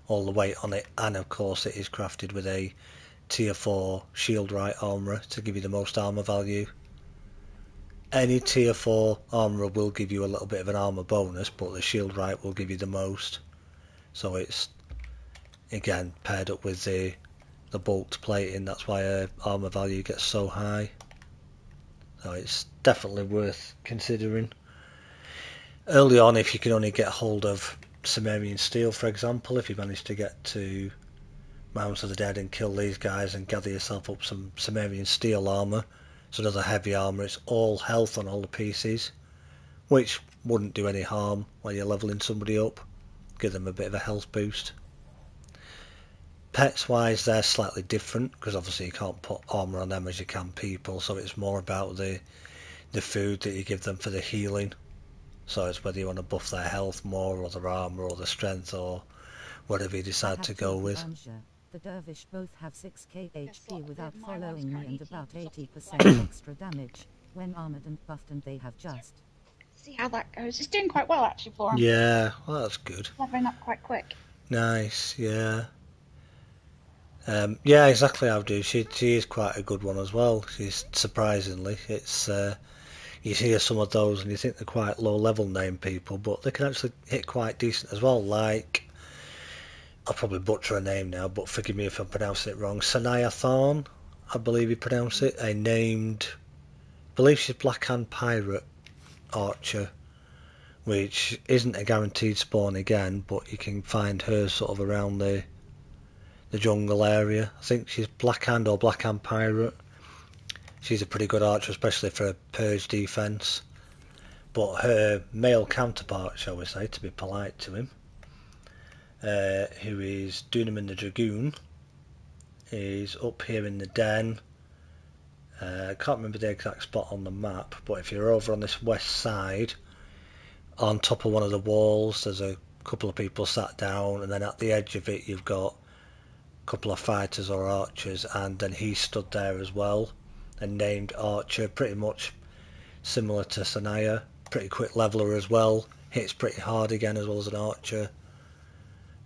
all the weight on it. And of course it is crafted with a tier 4 shield right armourer to give you the most armour value. Any tier 4 armourer will give you a little bit of an armour bonus, but the shield right will give you the most. So it's again paired up with the bulked plating, that's why her armour value gets so high. So it's definitely worth considering. Early on, if you can only get hold of Sumerian steel, for example, if you manage to get to Mounds of the Dead and kill these guys and gather yourself up some Sumerian steel armour, so another heavy armour, it's all health on all the pieces, which wouldn't do any harm while you're levelling somebody up, give them a bit of a health boost. Pets wise, they're slightly different because obviously you can't put armour on them as you can people, so it's more about the food that you give them for the healing. So it's whether you want to buff their health more or their armour or their strength or whatever you decide to go with. The dervish both have 6k HP without following me and about 80% extra damage when armoured and buffed, and they have just. See how that goes. It's doing quite well actually for him. Yeah, well that's good. Leveling up quite quick. Nice, yeah. Yeah, exactly how I do. She is quite a good one as well. She's surprisingly, it's you hear some of those and you think they're quite low level name people, but they can actually hit quite decent as well. Like, I'll probably butcher her name now, but forgive me if I'm pronouncing it wrong. Sanaya Thorn, I believe you pronounce it. A named, I believe she's Blackhand Pirate Archer, which isn't a guaranteed spawn again, but you can find her sort of around the jungle area. I think she's Blackhand or Blackhand Pirate. She's a pretty good archer, especially for a purge defense. But her male counterpart, shall we say, to be polite to him, who is Dunaman the Dragoon, is up here in the den. I can't remember the exact spot on the map, but if you're over on this west side, on top of one of the walls, there's a couple of people sat down, and then at the edge of it you've got a couple of fighters or archers, and then he stood there as well, and named Archer, pretty much similar to Sanaya, pretty quick leveler as well, hits pretty hard again as well as an archer,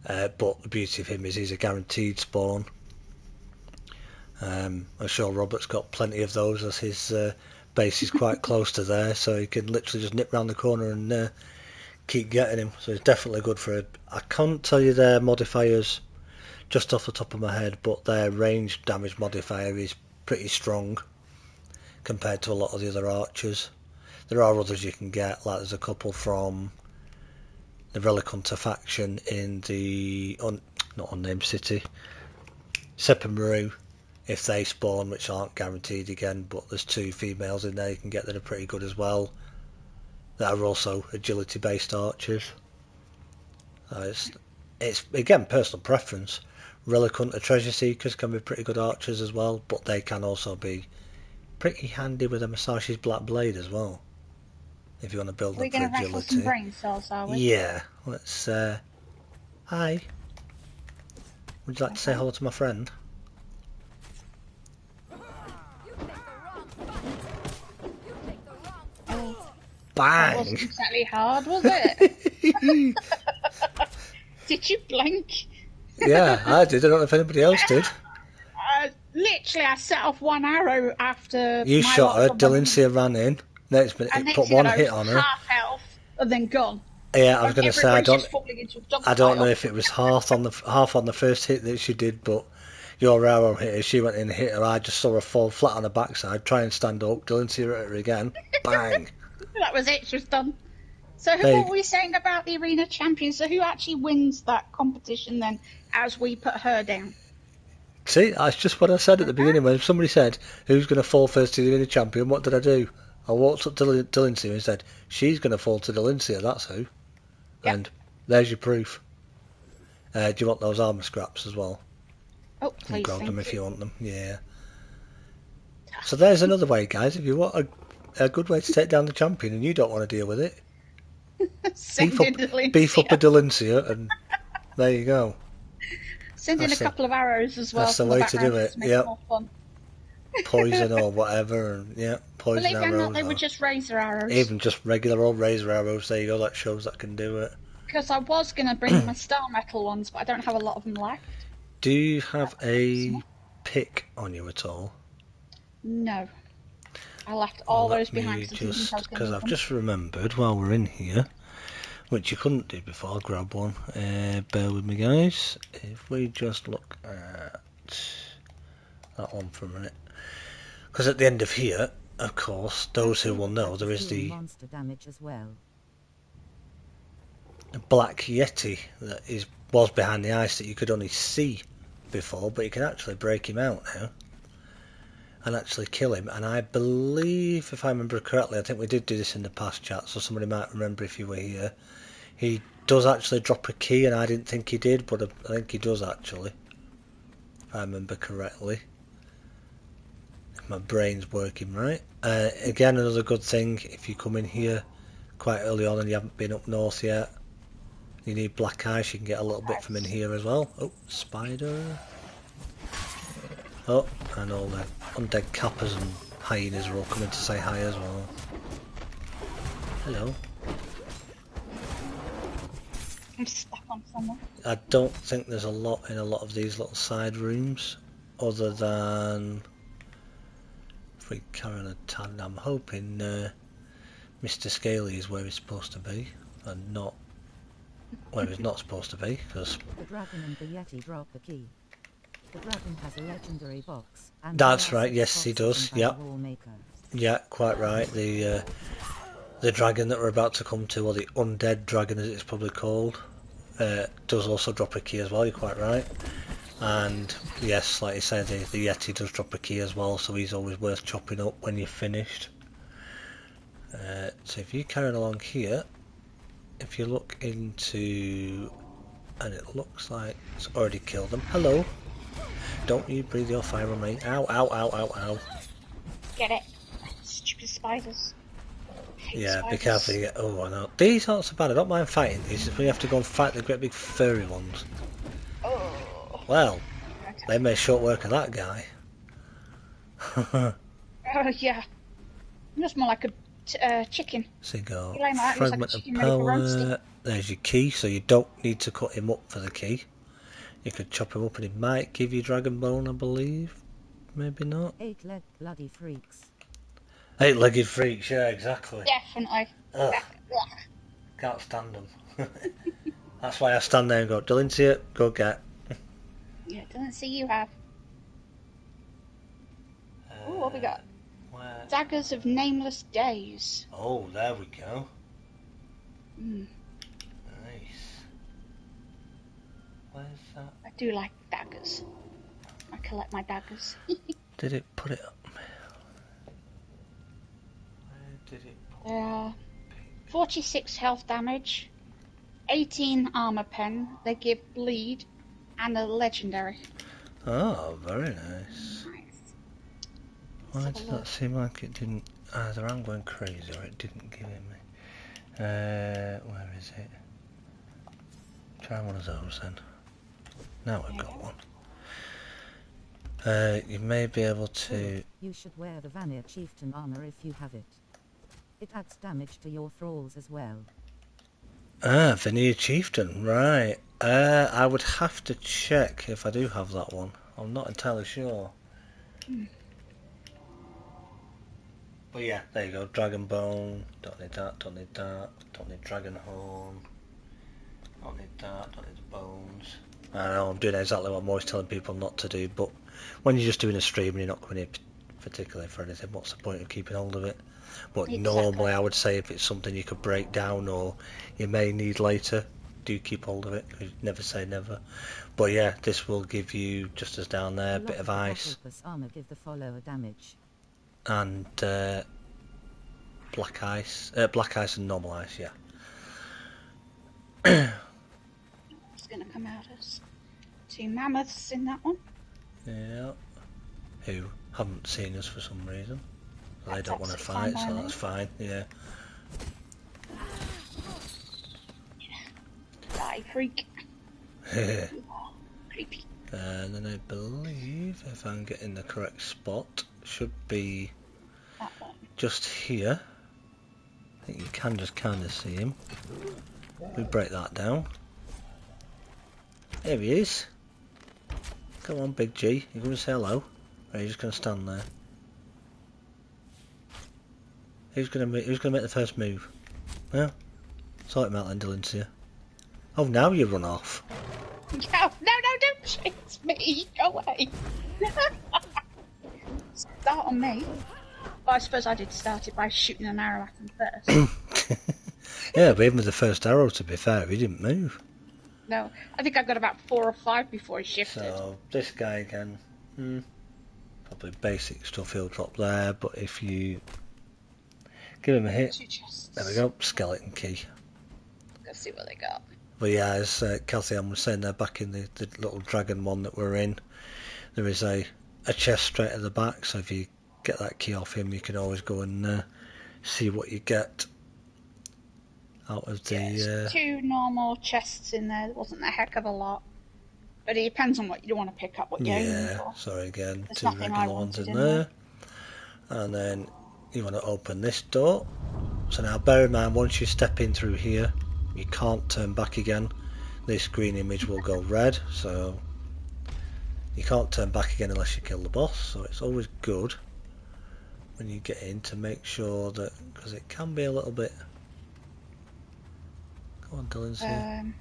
but the beauty of him is he's a guaranteed spawn. I'm sure Robert's got plenty of those as his base is quite close to there, so he can literally just nip round the corner and keep getting him, so it's definitely good for it. I can't tell you their modifiers just off the top of my head, but their range damage modifier is pretty strong compared to a lot of the other archers. There are others you can get, like there's a couple from the Relic Hunter faction in the not unnamed city, Sepamaru, if they spawn, which aren't guaranteed again, but there's 2 females in there you can get that are pretty good as well, that are also agility based archers. It's again personal preference. Relic Hunter Treasure Seekers can be pretty good archers as well, but they can also be pretty handy with a Masashi's Black Blade as well, if you want to build them for agility. We're going to rattle some brain cells, are we? Yeah, let's hi, would you like to say hello to my friend? Bang! That wasn't exactly hard, was it? Did you blink? Yeah, I did. I don't know if anybody else did. Literally, I set off one arrow after you shot her. Delancey ran in. Next minute, it put one hit on her. Half health, and then gone. Yeah, I was going to say I don't know if it was half on the first hit that she did, but your arrow hit her. She went in and hit her. I just saw her fall flat on her backside. Try and stand up. Delancey hit her again. Bang. That was it. She was done. So They- what were we saying about the arena champion? So who actually wins that competition then, as we put her down? See, that's just what I said at the beginning when somebody said, who's going to fall first to the arena champion, what did I do? I walked up to Lindsay and said, she's going to fall to Lindsay, that's who. Yep. And there's your proof. Do you want those armour scraps as well? Oh, You can please, grab them thank if you. you want them, yeah. So there's another way, guys, if you want a good way to take down the champion and you don't want to deal with it, Send in the beef up a Lindsay. Delincia and there you go. Send in a That's couple of arrows as well that's the from the way to background do it, just to make yep. it more fun. Poison or whatever, and yeah, poison Believe it or arrows. not, they were Or just razor arrows. even just regular old razor arrows, there you go, that shows that can do it. Because I was going to bring my star metal ones, but I don't have a lot of them left. Do you have a pick on you at all? No. I left all those behind Let me because I didn't think I was going to because need I've them. just remembered while we're in here, which you couldn't do before, I'll grab one. Bear with me, guys. If we just look at that one for a minute. Because at the end of here, of course, those who will know, there is the monster damage as well. Black Yeti that was behind the ice that you could only see before, but you can actually break him out now and actually kill him. And I believe, if I remember correctly, I think we did do this in the past chat, so somebody might remember if you were here. He does actually drop a key, and I didn't think he did, but I think he does actually, if I remember correctly. If my brain's working right. Again, another good thing, if you come in here quite early on and you haven't been up north yet, you need black ice, you can get a little bit from in here as well. Oh, spider. Oh, and all the undead kappas and hyenas are all coming to say hi as well. Hello. I'm stuck on someone. I don't think there's a lot in a lot of these little side rooms, other than if we carry on a tad. I'm hoping Mr. Scaly is where he's supposed to be, and not where he's not supposed to be, because The dragon and the Yeti drop a key. The dragon has a legendary box. And that's there are right. 6 Yes, he boxes does. in by Yeah, the wall maker. yeah, quite right. The dragon that we're about to come to, or the undead dragon as it's probably called, does also drop a key as well. You're quite right. And yes, like you said, the Yeti does drop a key as well, so he's always worth chopping up when you're finished. So if you carry on along here, if you look into, and it looks like it's already killed them. Hello. Don't you breathe your fire on me. Ow, ow, ow, ow, ow. Get it? Stupid spiders. Hate Yeah, be spiders. careful. You get, oh, I know. These aren't so bad. I don't mind fighting these. If we have to go and fight the great big furry ones. Oh. Well, Okay. they made short work of that guy. Oh, yeah. Just more like a chicken. So you go, You like that? It looks like a fragment of chicken ready for roasting. power. There's your key, so you don't need to cut him up for the key. You could chop him up and he might give you dragon bone, I believe. Maybe not. 8-legged bloody freaks. 8-legged freaks, yeah, exactly. Definitely. Ugh, can't stand them. That's why I stand there and go, Delincia, go get. Yeah, doesn't see you have. Ooh, what we got? Where? Daggers of Nameless Days. Oh, there we go. Mm, Nice. Where's that? I do like daggers. I collect my daggers. Did it put it up? Where did it put They are 46 health damage, 18 armor pen. They give bleed, and a legendary. Oh, very nice. Nice. Why have a did look. that seem like it didn't? Either I'm going crazy or it didn't give it me. Where is it? Try one of those then. Now we've got one. You may be able to. You should wear the Vanir Chieftain armor if you have it. It adds damage to your thralls as well. Veneer Chieftain, right. I would have to check if I do have that one. I'm not entirely sure. But yeah, there you go. Dragon Bone. Don't need that, don't need that. Don't need Dragon Horn. Don't need that, don't need the bones. I know I'm doing exactly what I'm always telling people not to do, but when you're just doing a stream and you're not coming here particularly for anything. What's the point of keeping hold of it? But Exactly. normally I would say if it's something you could break down or you may need later, do keep hold of it. 'Cause never say never. But yeah, this will give you, just as down there, a lot bit of the ice battle plus armor give the follower damage. and black ice and normal ice. Yeah. It's going to come out as 2 mammoths in that one. Yeah. Who haven't seen us for some reason. So they That's don't want to absolutely fine fight, by so me. that's fine. Yeah. Die, freak. Creepy. And then I believe, if I'm getting the correct spot, should be That one. just here. I think you can just kind of see him. We break that down. There he is. Come on, Big G. You going to say hello? Or are you just going to stand there? Who's going to make the first move? Well, sort him out then, Dylan, to you. Oh, now you run off. No, don't chase me. Go away. Start on me. Well, I suppose I did start it by shooting an arrow at him first. Yeah, but even with the first arrow, to be fair, he didn't move. No, I think I got about 4 or 5 before he shifted. So, this guy again, probably basic stuff he'll drop there, but if you give him a hit, 2 chests. there we go, skeleton key. Let's see what they got. But yeah, as Kathy Ann was saying there, back in the little dragon one that we're in, there is a chest straight at the back, so if you get that key off him, you can always go and see what you get out of the... Yes, 2 normal chests in there. There wasn't a heck of a lot. But it depends on what you want to pick up, what you're aiming for. Sorry again, There's 2 nothing I regular ones wanted in in there. And then you want to open this door. So now bear in mind, once you step in through here, you can't turn back again. This green image will go red, so you can't turn back again unless you kill the boss. So it's always good when you get in to make sure that, because it can be a little bit... Go on, Dylan's here.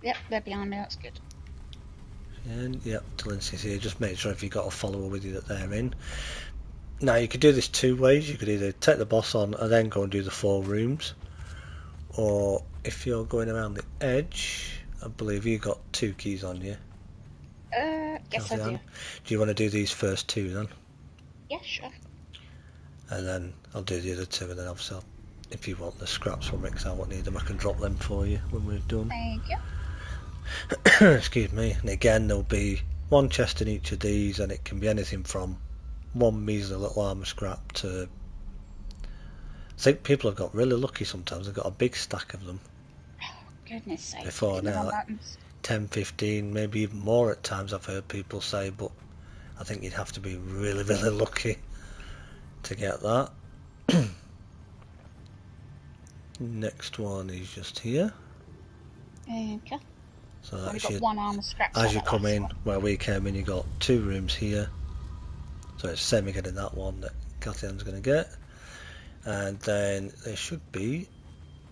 Yep, they're behind me, that's good. And yep, Dylan's here. Just make sure if you've got a follower with you that they're in. Now you could do this 2 ways. You could either take the boss on and then go and do the 4 rooms, or if you're going around the edge, I believe you got 2 keys on you. Yes I do. Do you want to do these first 2 then? Yeah, sure. And then I'll do the other 2, and then obviously if you want the scraps from it, because I won't need them, I can drop them for you when we're done. Thank you. Excuse me. And again, there'll be 1 chest in each of these, and it can be anything from 1 measly little armor scrap to... I think people have got really lucky sometimes. They've got a big stack of them. Goodness sake. Before now, like 10, 15, maybe even more at times I've heard people say, but I think you'd have to be really, really lucky to get that. Next one is just here. Okay. So I've that's got your, 1 armor scrap. as you come in, where we came in, you got 2 rooms here. So it's the same again in that one that Catherine's going to get. And then there should be,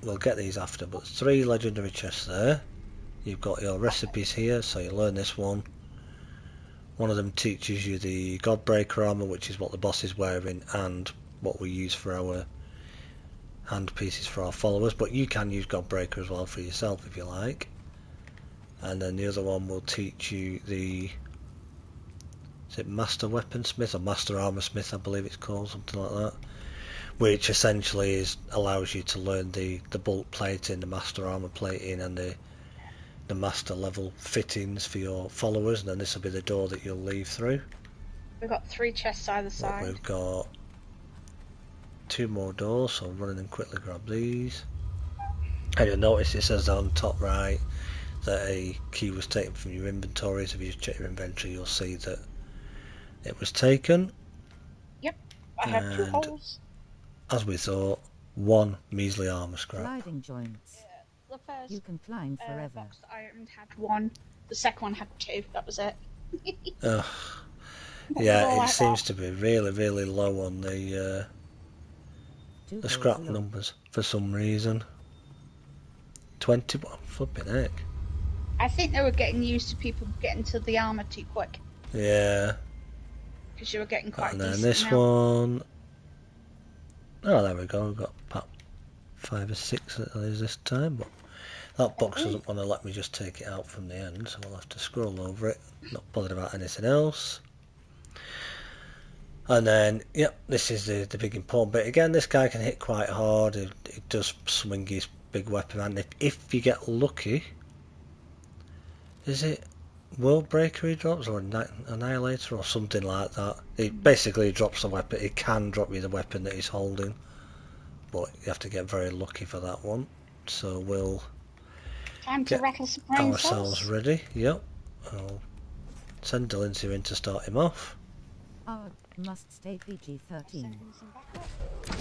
we'll get these after, but 3 legendary chests there. You've got your recipes here, so you learn this one. One of them teaches you the Godbreaker armor, which is what the boss is wearing, and what we use for our hand pieces for our followers. But you can use Godbreaker as well for yourself if you like. And then the other one will teach you the, is it Master Weaponsmith or Master Armor Smith, I believe it's called, something like that. Which essentially allows you to learn the bolt plating, the Master Armor plating, and the Master level fittings for your followers. And then this will be the door that you'll leave through. We've got 3 chests either But side. we've got 2 more doors, so I'm running and quickly grab these. And you'll notice it says on top right that a key was taken from your inventory, so if you just check your inventory you'll see that it was taken. Yep, I have 2 And holes. as we thought, 1 measly armor scrap. Gliding joints. The first You can climb forever. box that I opened had 1. The second one had 2. That was it. Ugh. Yeah, it seems to be really, really low on the scrap numbers for some reason. 20, flipping heck. I think they were getting used to people getting to the armor too quick. Yeah. because you were getting quite a And then decent this amount. one. Oh, there we go. We've got about 5 or 6 at least this time, but that box doesn't want to let me just take it out from the end, so we'll have to scroll over it. Not bothered about anything else. And then, yep, this is the big important bit. Again, this guy can hit quite hard. He does swing his big weapon, and if you get lucky, is it World Breaker he drops, or Annihilator, or something like that? It basically drops a weapon. It can drop you the weapon that he's holding, but you have to get very lucky for that one. So we'll Time to get rattle some brain ourselves cells. ready. Yep, I'll send Delancey in to start him off. Must stay PG-13. Sending some backup.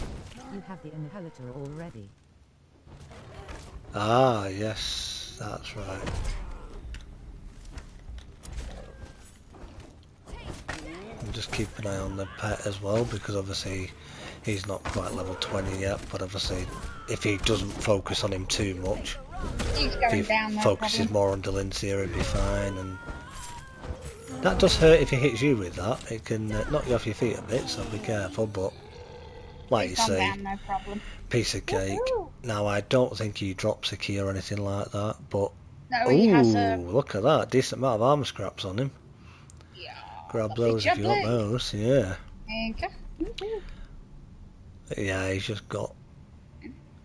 You have the inhalator already. Ah, yes, that's right. And just keep an eye on the pet as well, because obviously he's not quite level 20 yet, but obviously if he doesn't focus on him too much, He's if going he down, no focuses problem. more on Delancey, he'll be fine. And that does hurt if he hits you with that. It can knock you off your feet a bit, so be careful, but like you He's gone say, down, no problem. piece of cake. Woohoo! Now I don't think he drops a key or anything like that, but No, he has a... ooh, look at that, decent amount of armor scraps on him. Yeah, Grab lovely those if you want jubbly. those, yeah. There you go. Woohoo. Yeah, he's just got...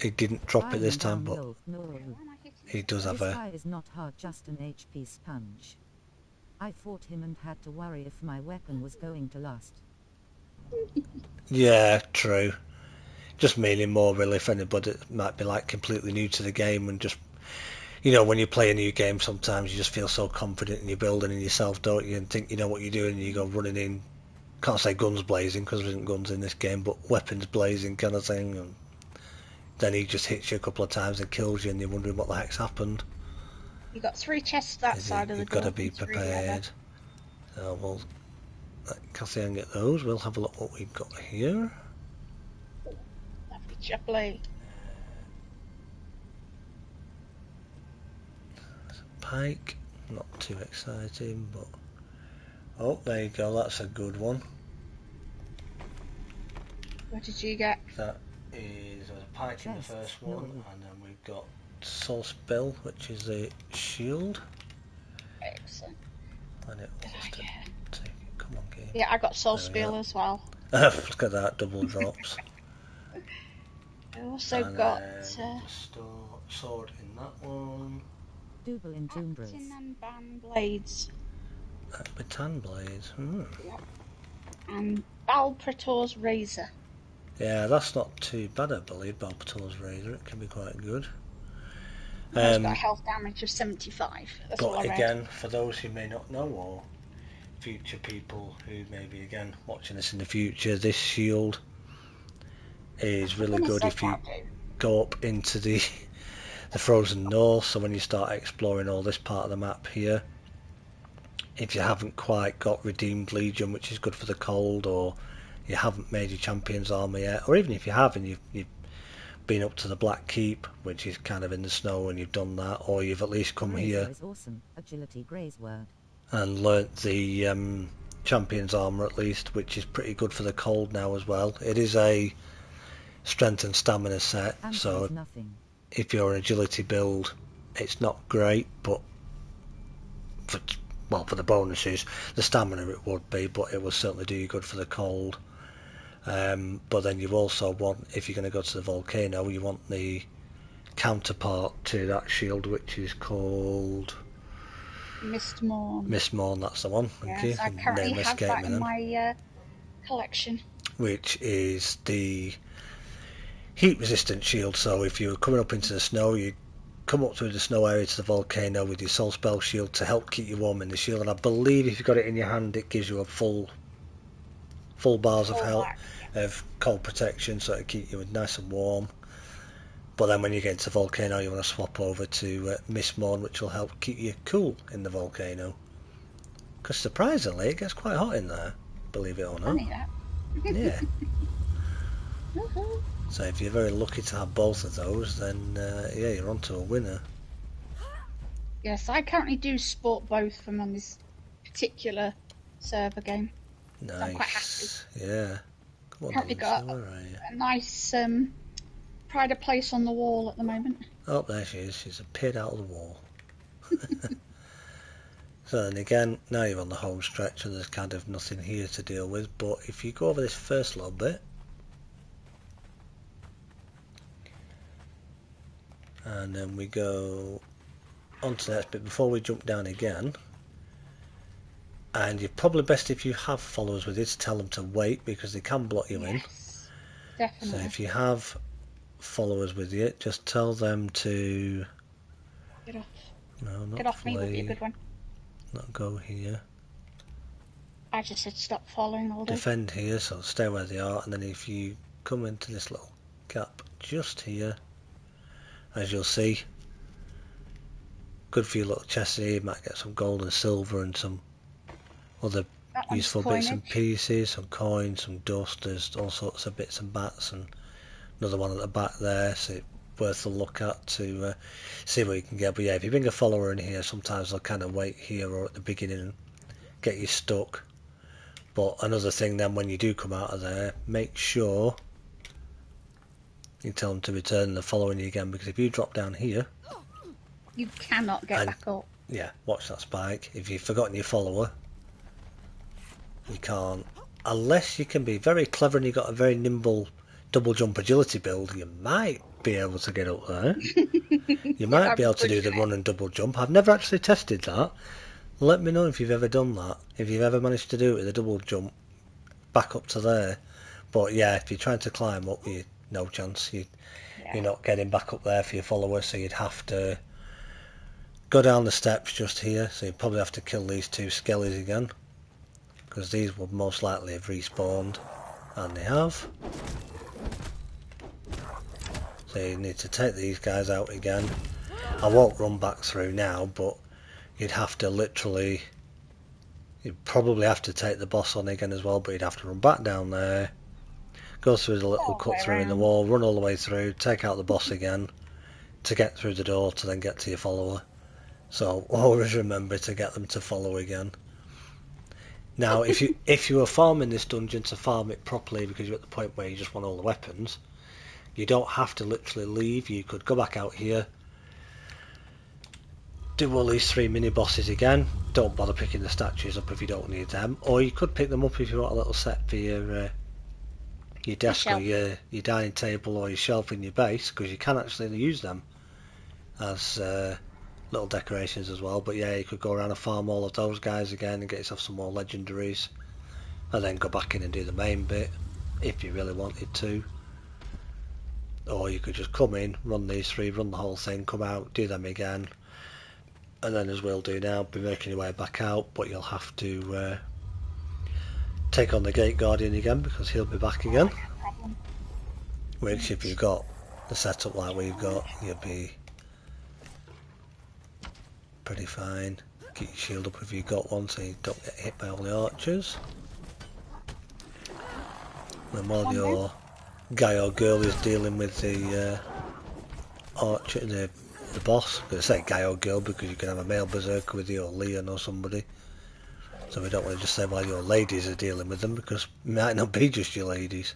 He didn't drop it this time, but Why am I hitting he so does far? have This a... guy is not hard, just an HP sponge. I fought him and had to worry if my weapon was going to last. Yeah, true. Just meaning more really if anybody that might be like completely new to the game and just... You know, when you play a new game, sometimes you just feel so confident in your building and yourself, don't you? And think you know what you're doing, and you go running in. Can't say guns blazing because there isn't guns in this game, but weapons blazing kind of thing. And then he just hits you a couple of times and kills you, and you're wondering what the heck's happened. You got 3 chests that side of the You've door. got to be and 3 the other. prepared. So we'll let Cassie and get those. We'll have a look what we've got here. Lovely jubbly. Pike, not too exciting, but oh, there you go. That's a good one. What did you get? That is there's a pike in the Chests, first one, no. and then we've got Soul Spell, which is a shield. Excellent. And it Did wants I to get? take it. Come on, game. Yeah, I got soul There we spill go. as well. Look at that, double drops. I also And got then sword in that one. Double in Toombras. Actin and Ban blades Baton blades. and Balprator's razor. Yeah, that's not too bad, I believe. Balpator's razor. It can be quite good. It's got a health damage of 75. That's all I But read. again, for those who may not know, or future people who may be again watching this in the future, this shield is really good if you go up into the frozen north. So when you start exploring all this part of the map here, if you haven't quite got redeemed Legion, which is good for the cold, or you haven't made your champion's armor yet, or even if you have and you've been up to the Black Keep, which is kind of in the snow, and you've done that, or you've at least come Razor here is awesome. Agility Grey's word. and learnt the champion's armor at least, which is pretty good for the cold now as well. It is a strength and stamina set, And so says nothing. if you're an agility build, it's not great, but for the bonuses, the stamina it would be, but it will certainly do you good for the cold. But then you also want, if you're going to go to the volcano, you want the counterpart to that shield, which is called Mistmorn. Mistmorn. That's the one. Thank Yes, you. I currently Name have escaped that me in then. my collection. Which is the heat resistant shield. So if you're coming up into the snow, you come up through the snow area to the volcano with your soul spell shield to help keep you warm in the shield. And I believe if you've got it in your hand, it gives you a full bars of health, of cold protection, so it'll keep you nice and warm. But then when you get into the volcano, you want to swap over to Mistmorn, which will help keep you cool in the volcano. Because surprisingly, it gets quite hot in there, believe it or not. Funny that. Yeah. Woohoo. So if you're very lucky to have both of those, then yeah, you're onto a winner. Yes, I currently do sport both from on this particular server game. So I'm quite happy. Nice. Yeah. Come on, Currently Nancy, got where are you? a nice pride of place on the wall at the moment. Oh, there she is. She's appeared out of the wall. So then again, now you're on the home stretch and there's kind of nothing here to deal with. But if you go over this first little bit, and then we go on to the next bit before we jump down again. And you're probably best if you have followers with you to tell them to wait because they can block you in. Yes, definitely. So if you have followers with you, just tell them to Get off. no, not Get off me would be a flee, good one. not go here. I just said stop following all day. Defend here, so stay where they are, and then if you come into this little gap just here, as you'll see, good for your little chest here, you might get some gold and silver and some other That one's useful bits and coinage. pieces, some coins, some dust, there's all sorts of bits and bats, and another one at the back there, so it's worth a look at to see what you can get. But yeah, if you bring a follower in here, sometimes they'll kind of wait here or at the beginning and get you stuck. But another thing then, when you do come out of there, make sure you tell them to return the following you again, because if you drop down here, You cannot get And- back up. yeah, watch that spike. If you've forgotten your follower, you can't. Unless you can be very clever and you've got a very nimble double jump agility build, you might be able to get up there. You might I'm be able to do the pushing it. run and double jump. I've never actually tested that. Let me know if you've ever done that. If you've ever managed to do it with a double jump back up to there. But yeah, if you're trying to climb up, you no chance. You're not getting back up there for your followers, so you'd have to go down the steps just here. So you'd probably have to kill these two skellies again, because these would most likely have respawned, and they have. So you need to take these guys out again. I won't run back through now, but you'd have to literally, you'd probably have to take the boss on again as well, but you'd have to run back down there, go through the little All the way cut through in the around. wall, run all the way through, take out the boss again to get through the door to then get to your follower. So always remember to get them to follow again. Now if you were farming this dungeon to farm it properly, because you're at the point where you just want all the weapons, you don't have to literally leave. You could go back out here, do all these 3 mini bosses again. Don't bother picking the statues up if you don't need them, or you could pick them up if you want a little set for your desk or shelf. your dining table or your shelf in your base, because you can actually use them as little decorations as well. But yeah, you could go around and farm all of those guys again and get yourself some more legendaries, and then go back in and do the main bit if you really wanted to. Or you could just come in, run these 3, run the whole thing, come out, do them again, and then as we'll do now, be making your way back out, but you'll have to take on the Gate Guardian again, because he'll be back again, Problem. which if you've got the setup like we've got, you'll be pretty fine. Keep your shield up if you've got one, so you don't get hit by all the archers. And while your guy or girl is dealing with the archer, the boss, I'm going to say guy or girl because you can have a male berserker with you, or Leon or somebody. So we don't want to just say while your ladies are dealing with them, because it might not be just your ladies.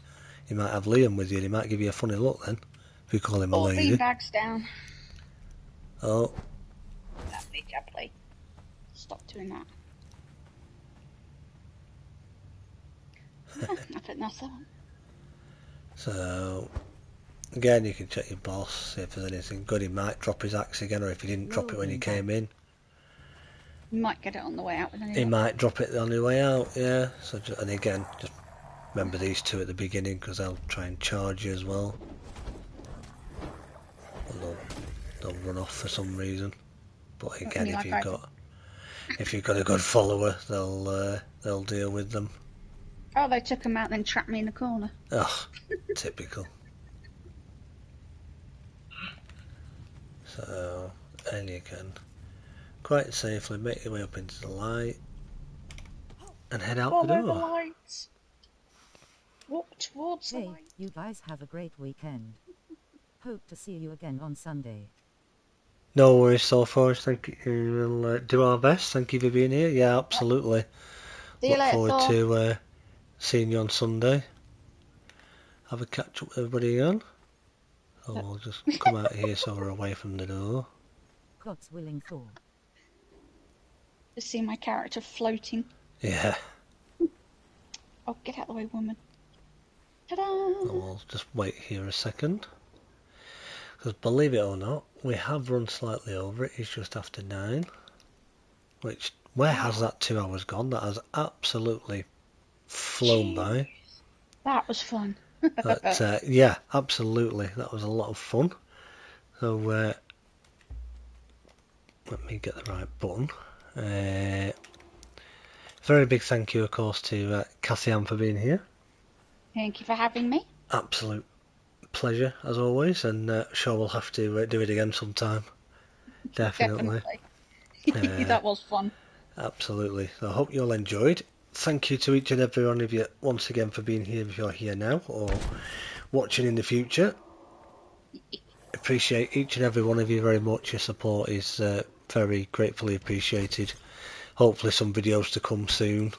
You might have Liam with you, and he might give you a funny look then, if you call him a All lady. beanbags down. Oh, Lovely jubbly. Stop doing that. I think that's that one. so again, you can check your boss, see if there's anything good. He might drop his axe again, or if he didn't drop it when he came in, You might get it on the way out with he anything. might drop it on the way out. Yeah. So and again, just remember these two at the beginning, because they'll try and charge you as well. Or they'll run off for some reason. But again, you if like you've driving. got a good follower, they'll deal with them. Oh, they took him out and then trapped me in the corner. Ugh, typical. So, and you can quite safely make your way up into the light and head out the Follow the door. lights. Walk towards the Hey, light. you guys have a great weekend. Hope to see you again on Sunday. No worries so far. Thank you. We'll do our best. Thank you for being here. Yeah, absolutely. See you Look later, forward Thor. to seeing you on Sunday. Have a catch up with everybody again. So we'll just come out here so we're away from the door. God's willing for. Just see my character floating. Yeah. Oh, get out of the way, woman. Ta-da! So we'll just wait here a second. Because believe it or not, we have run slightly over it. It's just after 9. Which, where has that 2 hours gone? That has absolutely flown by. That was fun. But, yeah, absolutely. That was a lot of fun. So, let me get the right button. Very big thank you, of course, to Cassie Ann for being here. Thank you for having me. Absolute pleasure, as always, and sure we'll have to do it again sometime. Definitely. That was fun. Absolutely. So I hope you all enjoyed. Thank you to each and every one of you once again for being here if you're here now or watching in the future. Appreciate each and every one of you very much. Your support is very gratefully appreciated. Hopefully some videos to come soon.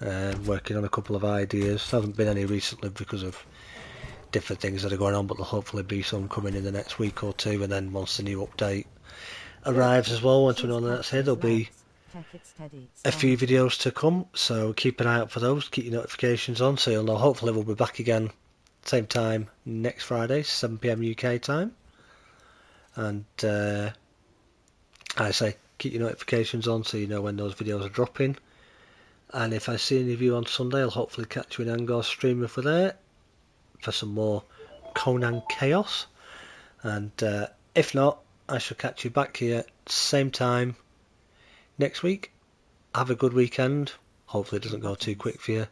Working on a couple of ideas. Haven't been any recently because of different things that are going on, but there'll hopefully be some coming in the next week or two, and then once the new update arrives as well, once we know that's here, there'll be a few videos to come, so keep an eye out for those, keep your notifications on so you'll know. Hopefully we'll be back again same time next Friday, 7 PM UK time, and I say keep your notifications on so you know when those videos are dropping. And if I see any of you on Sunday, I'll hopefully catch you in Angor's stream if we're there for some more Conan Chaos. And if not, I shall catch you back here same time next week. Have a good weekend. Hopefully it doesn't go too quick for you.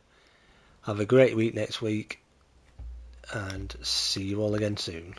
Have a great week next week, and see you all again soon.